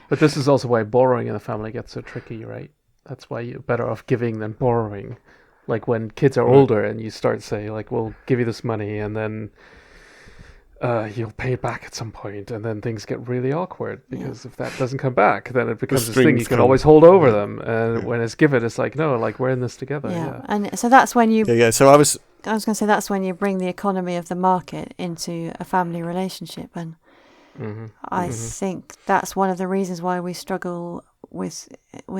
But this is also why borrowing in the family gets so tricky, right? That's why you're better off giving than borrowing. Like when kids are older and you start saying, like, we'll give you this money, and then you'll pay it back at some point, and then things get really awkward because if that doesn't come back, then it becomes this thing you can always hold over them, and when it's given, it's like, no, like we're in this together.
And so that's when you
So I was
going to say that's when you bring the economy of the market into a family relationship, and I think that's one of the reasons why we struggle with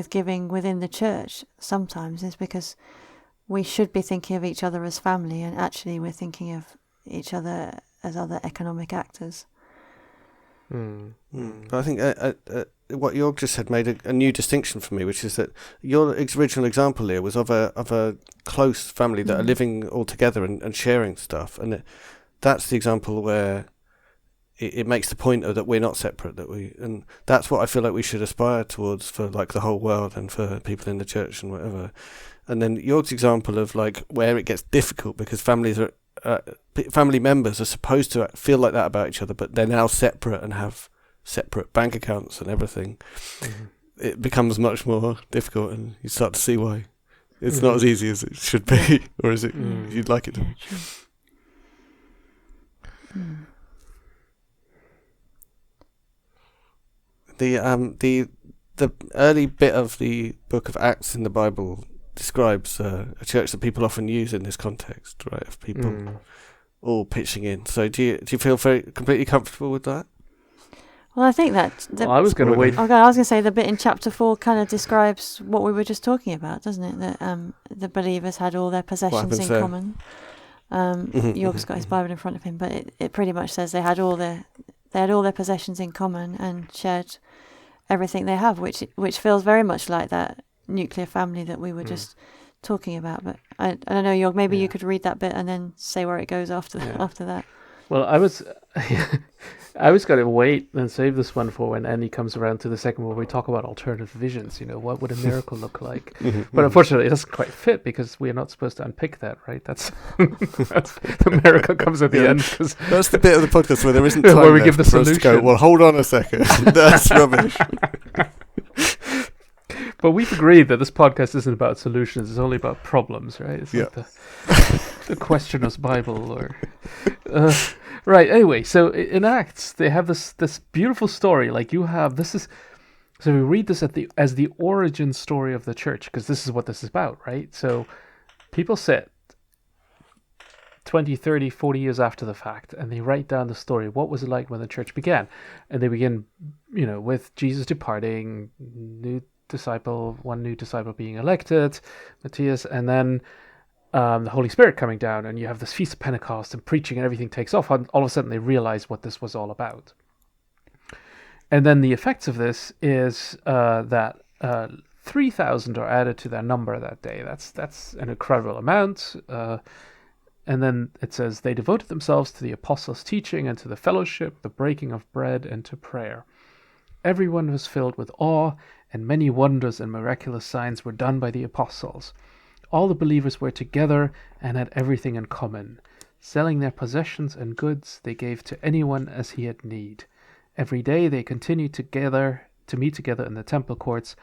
giving within the church sometimes, is because we should be thinking of each other as family, and actually we're thinking of each other as other economic actors.
I think what Jörg just said made a new distinction for me, which is that your original example here was of a close family that are living all together and sharing stuff, and that's the example where it makes the point of that we're not separate, and that's what I feel like we should aspire towards for like the whole world and for people in the church and whatever. And then Jörg's example of like where it gets difficult because family members are supposed to feel like that about each other, but they're now separate and have separate bank accounts and everything. It becomes much more difficult, and you start to see why it's not as easy as it should be, or as it you'd like it to be. The early bit of the book of Acts in the Bible describes a church that people often use in this context, right? Of people all pitching in. So do you feel completely comfortable with that?
Well, I think that...
I was going to wait.
Okay, I was going to say the bit in chapter 4 kind of describes what we were just talking about, doesn't it? That the believers had all their possessions in common. Jörg's got his Bible in front of him, but it pretty much says they had all their possessions in common and shared everything they have, which feels very much like that nuclear family that we were just talking about. But I don't know, Jörg, maybe you could read that bit and then say where it goes after that.
Well, I was going to wait and save this one for when Andy comes around to the second where we talk about alternative visions. You know, what would a miracle look like? But unfortunately, it doesn't quite fit because we are not supposed to unpick that, right? That's the miracle comes at the end. Cause
that's the bit of the podcast where there isn't time
where we give the
for us to
solution.
go, well, hold on a second. That's rubbish.
But we've agreed that this podcast isn't about solutions; it's only about problems, right? It's like the questioner's Bible, or right. Anyway, so in Acts they have this beautiful story. Like you have so we read this as the origin story of the church, because this is what this is about, right? So people sit 20, 30, 40 years after the fact, and they write down the story. What was it like when the church began? And they begin, with Jesus departing, one new disciple being elected, Matthias, and then the Holy Spirit coming down, and you have this Feast of Pentecost and preaching, and everything takes off. And all of a sudden they realize what this was all about. And then the effects of this is that 3,000 are added to their number that day. That's an incredible amount. And then it says, they devoted themselves to the apostles' teaching and to the fellowship, the breaking of bread, and to prayer. Everyone was filled with awe, and many wonders and miraculous signs were done by the apostles. All the believers were together and had everything in common. Selling their possessions and goods, they gave to anyone as he had need. Every day they continued to meet together in the temple courts.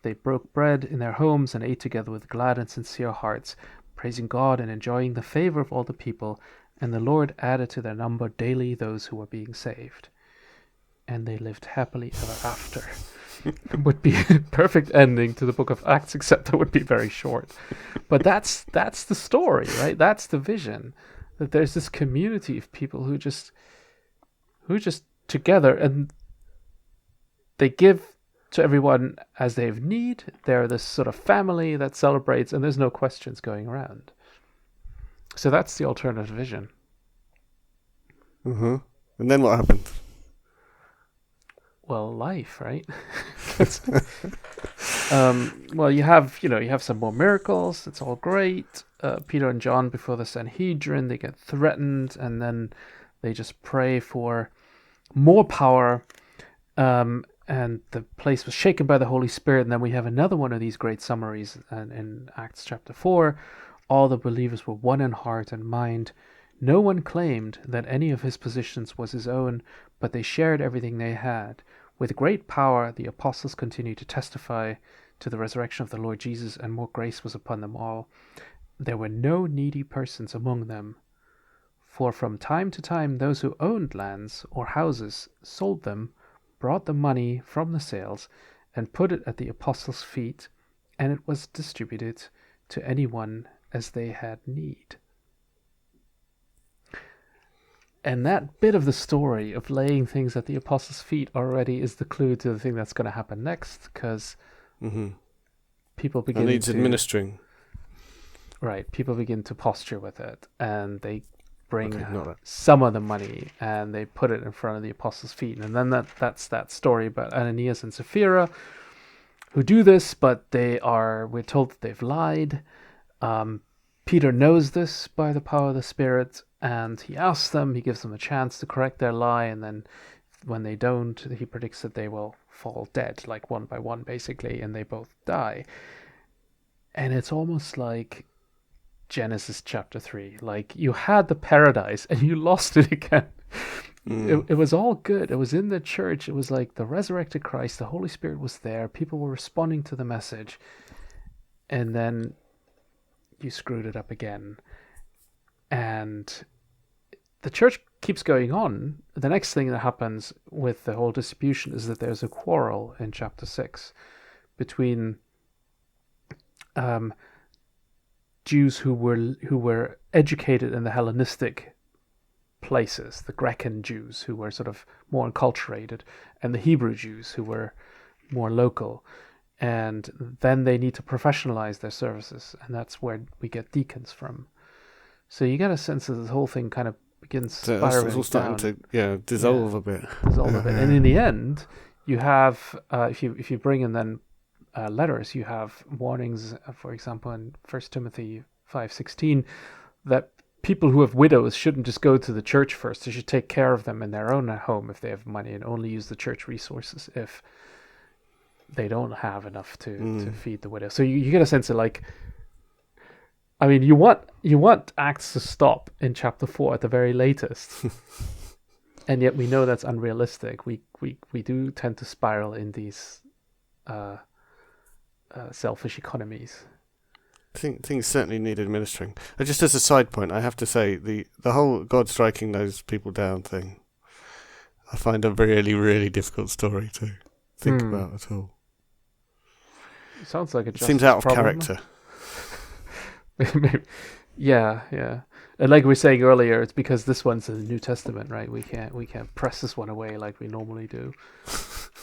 They broke bread in their homes and ate together with glad and sincere hearts, praising God and enjoying the favor of all the people. And the Lord added to their number daily those who were being saved. And they lived happily ever after. It would be a perfect ending to the book of Acts, except it would be very short. But that's the story, right? That's the vision. That there's this community of people who just together, and they give to everyone as they have need. They're this sort of family that celebrates, and there's no questions going around. So that's the alternative vision.
And then what happened?
Well, life, right? Well, you have some more miracles. It's all great. Peter and John before the Sanhedrin, they get threatened, and then they just pray for more power. And the place was shaken by the Holy Spirit. And then we have another one of these great summaries in Acts chapter 4. All the believers were one in heart and mind. No one claimed that any of his possessions was his own, but they shared everything they had. With great power, the apostles continued to testify to the resurrection of the Lord Jesus, and more grace was upon them all. There were no needy persons among them, For from time to time those who owned lands or houses sold them, brought the money from the sales, and put it at the apostles' feet, and it was distributed to anyone as they had need. And that bit of the story of laying things at the apostles' feet already is the clue to the thing that's going to happen next, because people begin
needs
to...
administering.
Right, people begin to posture with it, and they bring
Okay,
some of the money, and they put it in front of the apostles' feet. And then that's that story about Ananias and Sapphira, who do this, but we're told that they've lied. Peter knows this by the power of the Spirit, and he asks them, he gives them a chance to correct their lie, and then when they don't, he predicts that they will fall dead, like one by one, basically, and they both die. And it's almost like Genesis chapter 3. Like, you had the paradise, and you lost it again. It was all good. It was in the church. It was like the resurrected Christ, the Holy Spirit was there. People were responding to the message. And then you screwed it up again. And the church keeps going on. The next thing that happens with the whole distribution is that there's a quarrel in chapter 6 between Jews who were educated in the Hellenistic places, the Grecan Jews who were sort of more enculturated, and the Hebrew Jews who were more local. And then they need to professionalize their services, and that's where we get deacons from. So you get a sense that this whole thing kind of begins spiraling
it's all starting to dissolve a bit.
And in the end, you have if you bring in then letters, you have warnings, for example, in 1 Timothy 5:16, that people who have widows shouldn't just go to the church first. They should take care of them in their own home if they have money, and only use the church resources if they don't have enough to feed the widow. So you get a sense of, like, I mean, you want Acts to stop in chapter 4 at the very latest, and yet we know that's unrealistic. We do tend to spiral in these selfish economies.
Things certainly need administering. Just as a side point, I have to say the whole God striking those people down thing, I find a really, really difficult story to think about at all.
It sounds like it
seems out of character.
Yeah. And like we were saying earlier, it's because this one's in the New Testament, right? We can't press this one away like we normally do.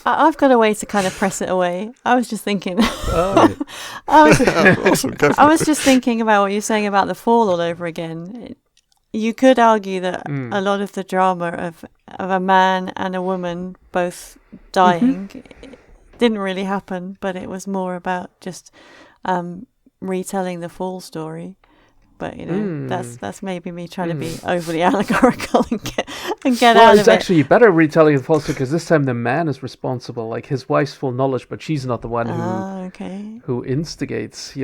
I've got a way to kind of press it away. I was just thinking.
Awesome,
I was just thinking about what you're saying about the fall all over again. You could argue that a lot of the drama of a man and a woman both dying didn't really happen, but it was more about just retelling the fall story. But that's maybe me trying to be overly allegorical and get out of it.
It's actually better retelling the fall story, because this time the man is responsible, like his wife's full knowledge, but she's not the one who instigates. So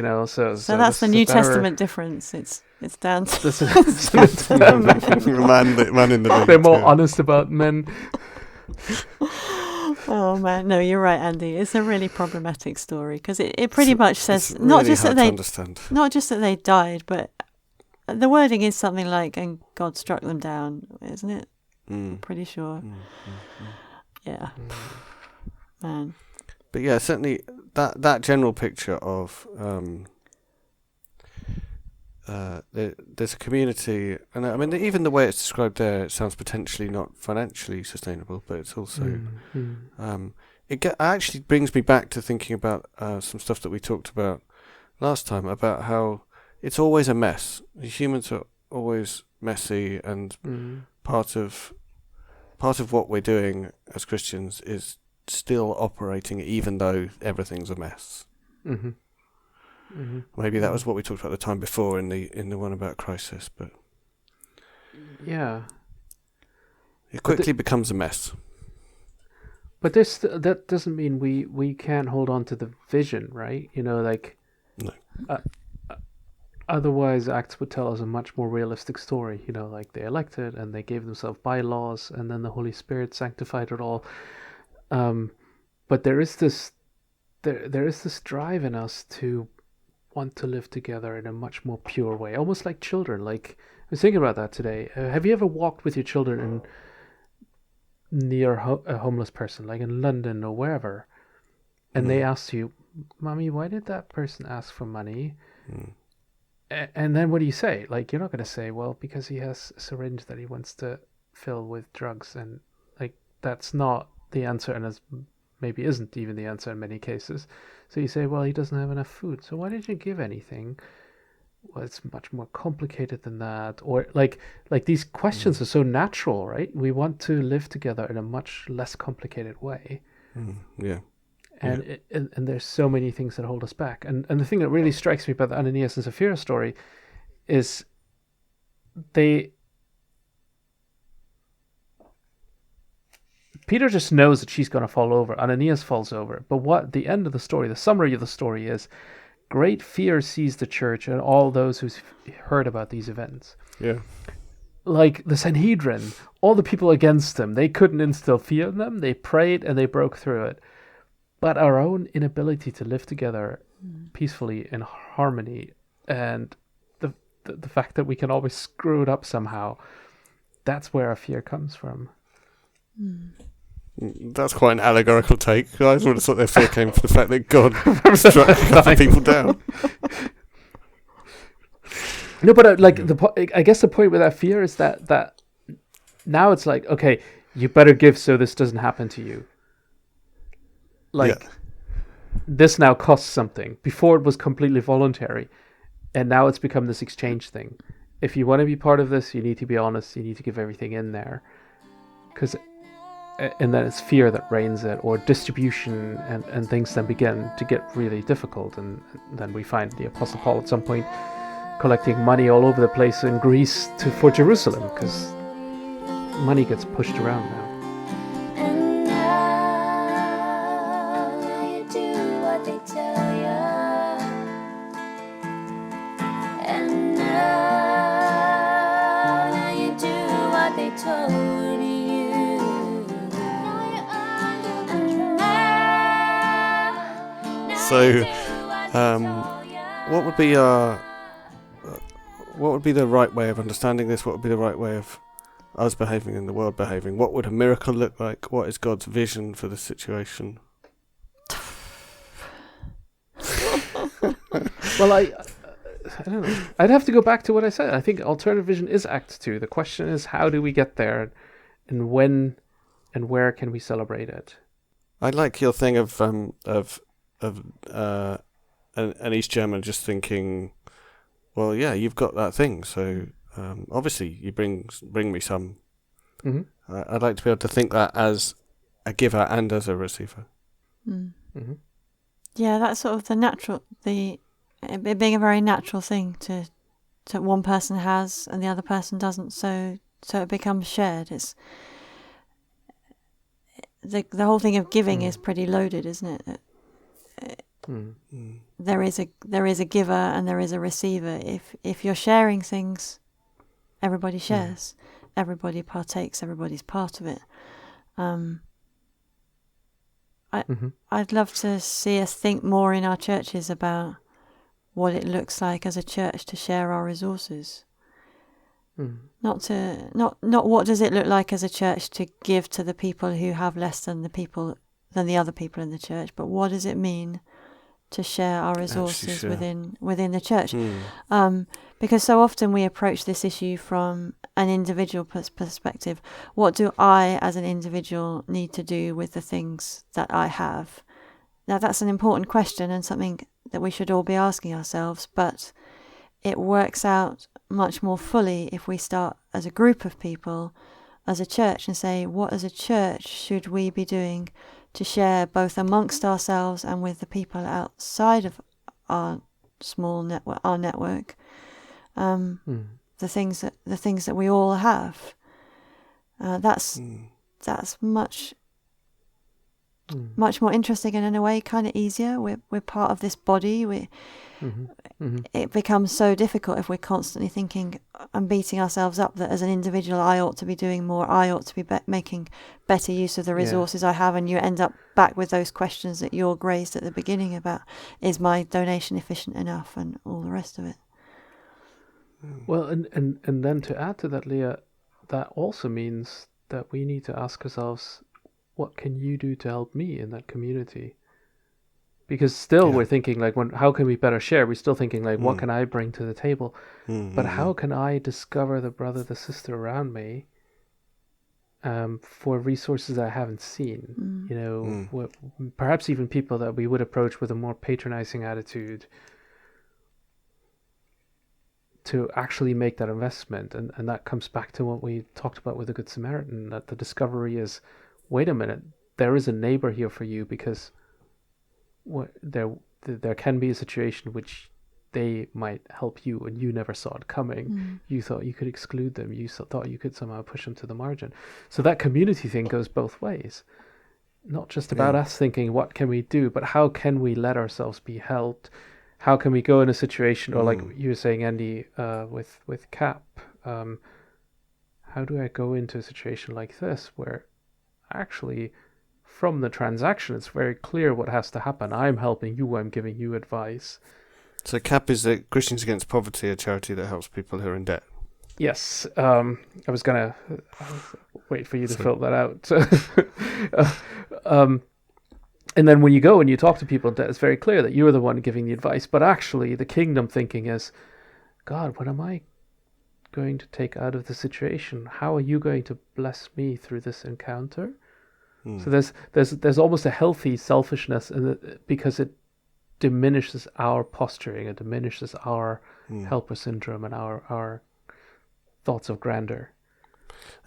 that's the New Testament difference. It's down to
the man in the village.
They're more honest about men.
Oh man, no, you're right, Andy. It's a really problematic story, because it pretty much says
really
not just that they died, but the wording is something like, and God struck them down, isn't it? Pretty sure. Yeah, man.
But yeah, certainly that general picture of there's a community, and I mean even the way it's described there, it sounds potentially not financially sustainable, but it's also it actually brings me back to thinking about some stuff that we talked about last time, about how it's always a mess. Humans are always messy, and part of what we're doing as Christians is still operating even though everything's a mess. Maybe that was what we talked about the time before in the one about crisis, but
yeah,
it quickly becomes a mess.
But that doesn't mean we can't hold on to the vision, right?
No.
Otherwise, Acts would tell us a much more realistic story. Like they elected and they gave themselves bylaws, and then the Holy Spirit sanctified it all. But there is this drive in us to want to live together in a much more pure way, almost like children. Like was thinking about that today. Have you ever walked with your children near a homeless person, like in London or wherever, and they ask you, "Mommy, why did that person ask for money?" And then what do you say? Like, you're not going to say, "Well, because he has a syringe that he wants to fill with drugs," and like that's not the answer, and as maybe isn't even the answer in many cases. So you say, "Well, he doesn't have enough food, so why did you give anything?" Well, it's much more complicated than that. Or like these questions are so natural, right? We want to live together in a much less complicated way.
Yeah.
And and there's so many things that hold us back. And the thing that really strikes me about the Ananias and Sapphira story is Peter just knows that she's going to fall over. Ananias falls over. But what the end of the story, the summary of the story is, great fear seized the church and all those who heard about these events.
Yeah.
Like the Sanhedrin, all the people against them, they couldn't instill fear in them. They prayed and they broke through it. But our own inability to live together peacefully in harmony, and the fact that we can always screw it up somehow, that's where our fear comes from.
That's quite an allegorical take. I would have thought their fear came from the fact that God struck other people down.
No, but I guess the point with that fear is that now it's like, okay, you better give so this doesn't happen to you. Like, this now costs something. Before it was completely voluntary, and now it's become this exchange thing. If you want to be part of this, you need to be honest. You need to give everything in there, and then it's fear that reigns it, or distribution, and things then begin to get really difficult. And then we find the Apostle Paul at some point collecting money all over the place in Greece for Jerusalem, because money gets pushed around now.
And now you do what they tell you. And now you do what they told you.
So, what would be the right way of understanding this? What would be the right way of us behaving and the world behaving? What would a miracle look like? What is God's vision for the situation?
Well, I don't know. I'd have to go back to what I said. I think alternative vision is Act 2. The question is, how do we get there, and when and where can we celebrate it?
I like your thing of an East German just thinking, well, yeah, you've got that thing, so obviously you bring me some.
Mm-hmm.
I'd like to be able to think that as a giver and as a receiver.
Mm-hmm.
Yeah, that's sort of it being a very natural thing to one person has and the other person doesn't, so it becomes shared. It's the whole thing of giving is pretty loaded, isn't it? There is a giver and there is a receiver. If you're sharing things, everybody shares, everybody partakes, everybody's part of it. I'd love to see us think more in our churches about what it looks like as a church to share our resources. Not what does it look like as a church to give to the people who have less than the other people in the church, but what does it mean to share our resources within the church? Because so often we approach this issue from an individual perspective. What do I as an individual need to do with the things that I have? Now that's an important question and something that we should all be asking ourselves, but it works out much more fully if we start as a group of people, as a church, and say, what as a church should we be doing to share both amongst ourselves and with the people outside of our small network, the things that we all have. That's much more interesting and in a way kind of easier. We're part of this body. It becomes so difficult if we're constantly thinking and beating ourselves up that as an individual I ought to be doing more, I ought to be making better use of the resources I have, and you end up back with those questions that Jörg raised at the beginning about, is my donation efficient enough, and all the rest of it.
Well, and then to add to that, Leah, that also means that we need to ask ourselves, what can you do to help me in that community? Because still we're thinking like, how can we better share? We're still thinking like, what can I bring to the table? But how can I discover the brother, the sister around me for resources I haven't seen? You know, perhaps even people that we would approach with a more patronizing attitude to actually make that investment. And that comes back to what we talked about with the Good Samaritan, that the discovery is, wait a minute, there is a neighbor here for you, because there can be a situation which they might help you and you never saw it coming. You thought you could exclude them. You thought you could somehow push them to the margin. So that community thing goes both ways. Not just about us thinking, what can we do, but how can we let ourselves be helped? How can we go in a situation, or like you were saying, Andy, with Cap, how do I go into a situation like this where actually from the transaction it's very clear what has to happen. I'm helping you, I'm giving you advice.
So CAP is the Christians Against Poverty, a charity that helps people who are in debt.
Yes, I was going to wait for you to fill that out. And then when you go and you talk to people in debt, it's very clear that you're the one giving the advice. But actually, the kingdom thinking is, God, what am I going to take out of the situation? How are you going to bless me through this encounter? So there's almost a healthy selfishness in it, because it diminishes our posturing, it diminishes our helper syndrome and our thoughts of grandeur.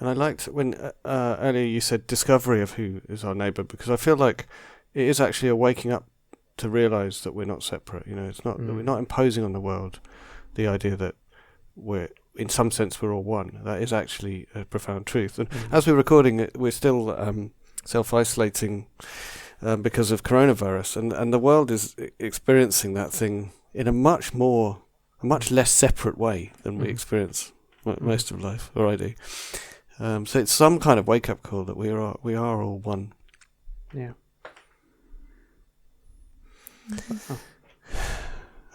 And I liked when earlier you said discovery of who is our neighbour, because I feel like it is actually a waking up to realise that we're not separate. You know, it's not that we're not imposing on the world the idea that we're, in some sense, we're all one. That is actually a profound truth. And as we're recording it, we're still self-isolating because of coronavirus, and the world is experiencing that thing in a much less separate way than we experience most of life, or I do. So it's some kind of wake-up call that we are all one.
Yeah.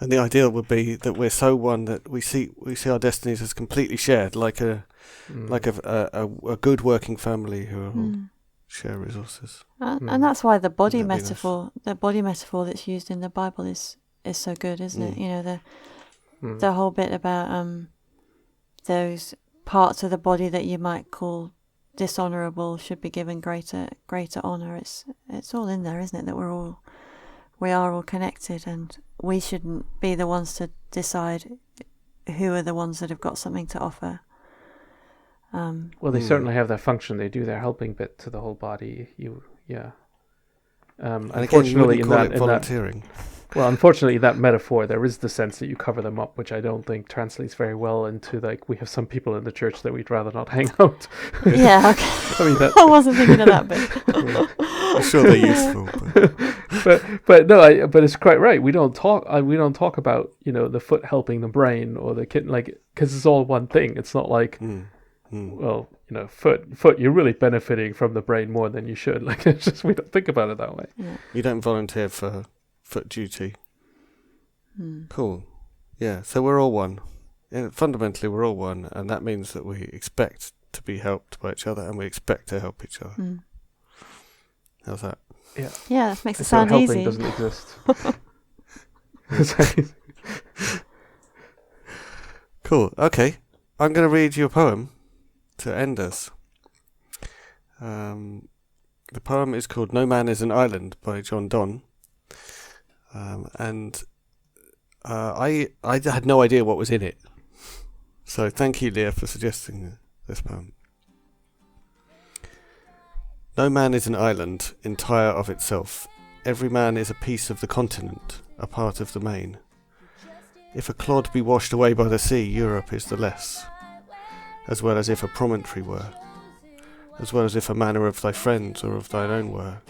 And the ideal would be that we're so one that we see our destinies as completely shared, like a good working family who are all share resources.
And that's why the body metaphor that's used in the Bible is so good, isn't it? You know, the whole bit about those parts of the body that you might call dishonorable should be given greater honor. It's all in there, isn't it? That we are all connected, and we shouldn't be the ones to decide who are the ones that have got something to offer.
Well, they certainly have their function. They do their helping bit to the whole body.
And
unfortunately,
again, volunteering.
Unfortunately, in that metaphor, there is the sense that you cover them up, which I don't think translates very well into, like, we have some people in the church that we'd rather not hang out.
Yeah, okay.
I mean,
I wasn't thinking of that bit.
I'm sure they're useful,
but it's quite right. We don't talk about, you know, the foot helping the brain or the kitten, like, because it's all one thing. It's not like, well, you know, foot, you're really benefiting from the brain more than you should. Like, it's just, we don't think about it that way.
Yeah.
You don't volunteer for foot duty. Cool. Yeah, so we're all one. Fundamentally, we're all one, and that means that we expect to be helped by each other, and we expect to help each other. How's that?
Yeah, that makes it sound easy.
Helping doesn't exist.
Cool. Okay, I'm going to read you a poem to end us. The poem is called "No Man is an Island" by John Donne. And I had no idea what was in it. So thank you, Leah, for suggesting this poem. No man is an island, entire of itself. Every man is a piece of the continent, a part of the main. If a clod be washed away by the sea, Europe is the less, as well as if a promontory were, as well as if a manor of thy friends or of thine own were.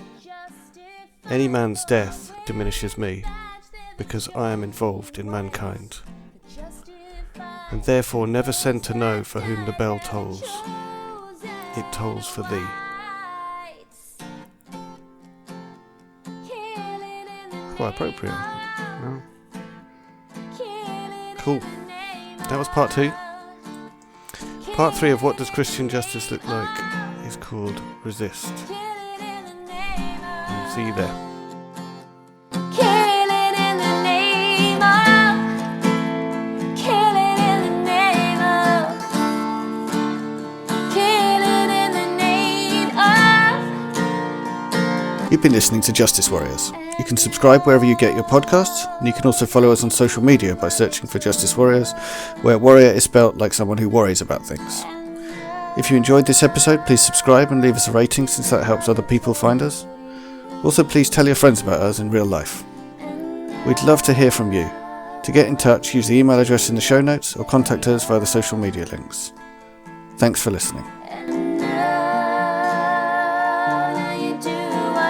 Any man's death diminishes me, because I am involved in mankind, and therefore never send to know for whom the bell tolls. It tolls for thee. Quite appropriate.
No.
Cool. That was part 2. Part 3 of What Does Christian Justice Look Like is called Resist. And see you there. You've been listening to Justice Warriors. You can subscribe wherever you get your podcasts, and you can also follow us on social media by searching for Justice Warriors, where warrior is spelt like someone who worries about things. If you enjoyed this episode, please subscribe and leave us a rating, since that helps other people find us. Also, please tell your friends about us in real life. We'd love to hear from you. To get in touch, use the email address in the show notes or contact us via the social media links. Thanks for listening.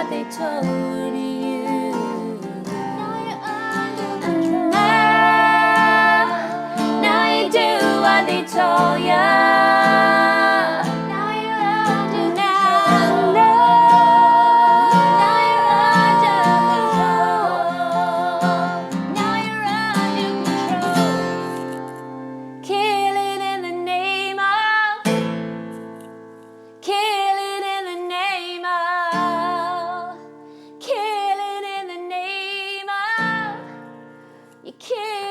They told you. Now you do what they told you. Now you're under control. Now you're under control. Now you're under control. Killing in the name of. Killing in the name of. Killing in the name of. You kill.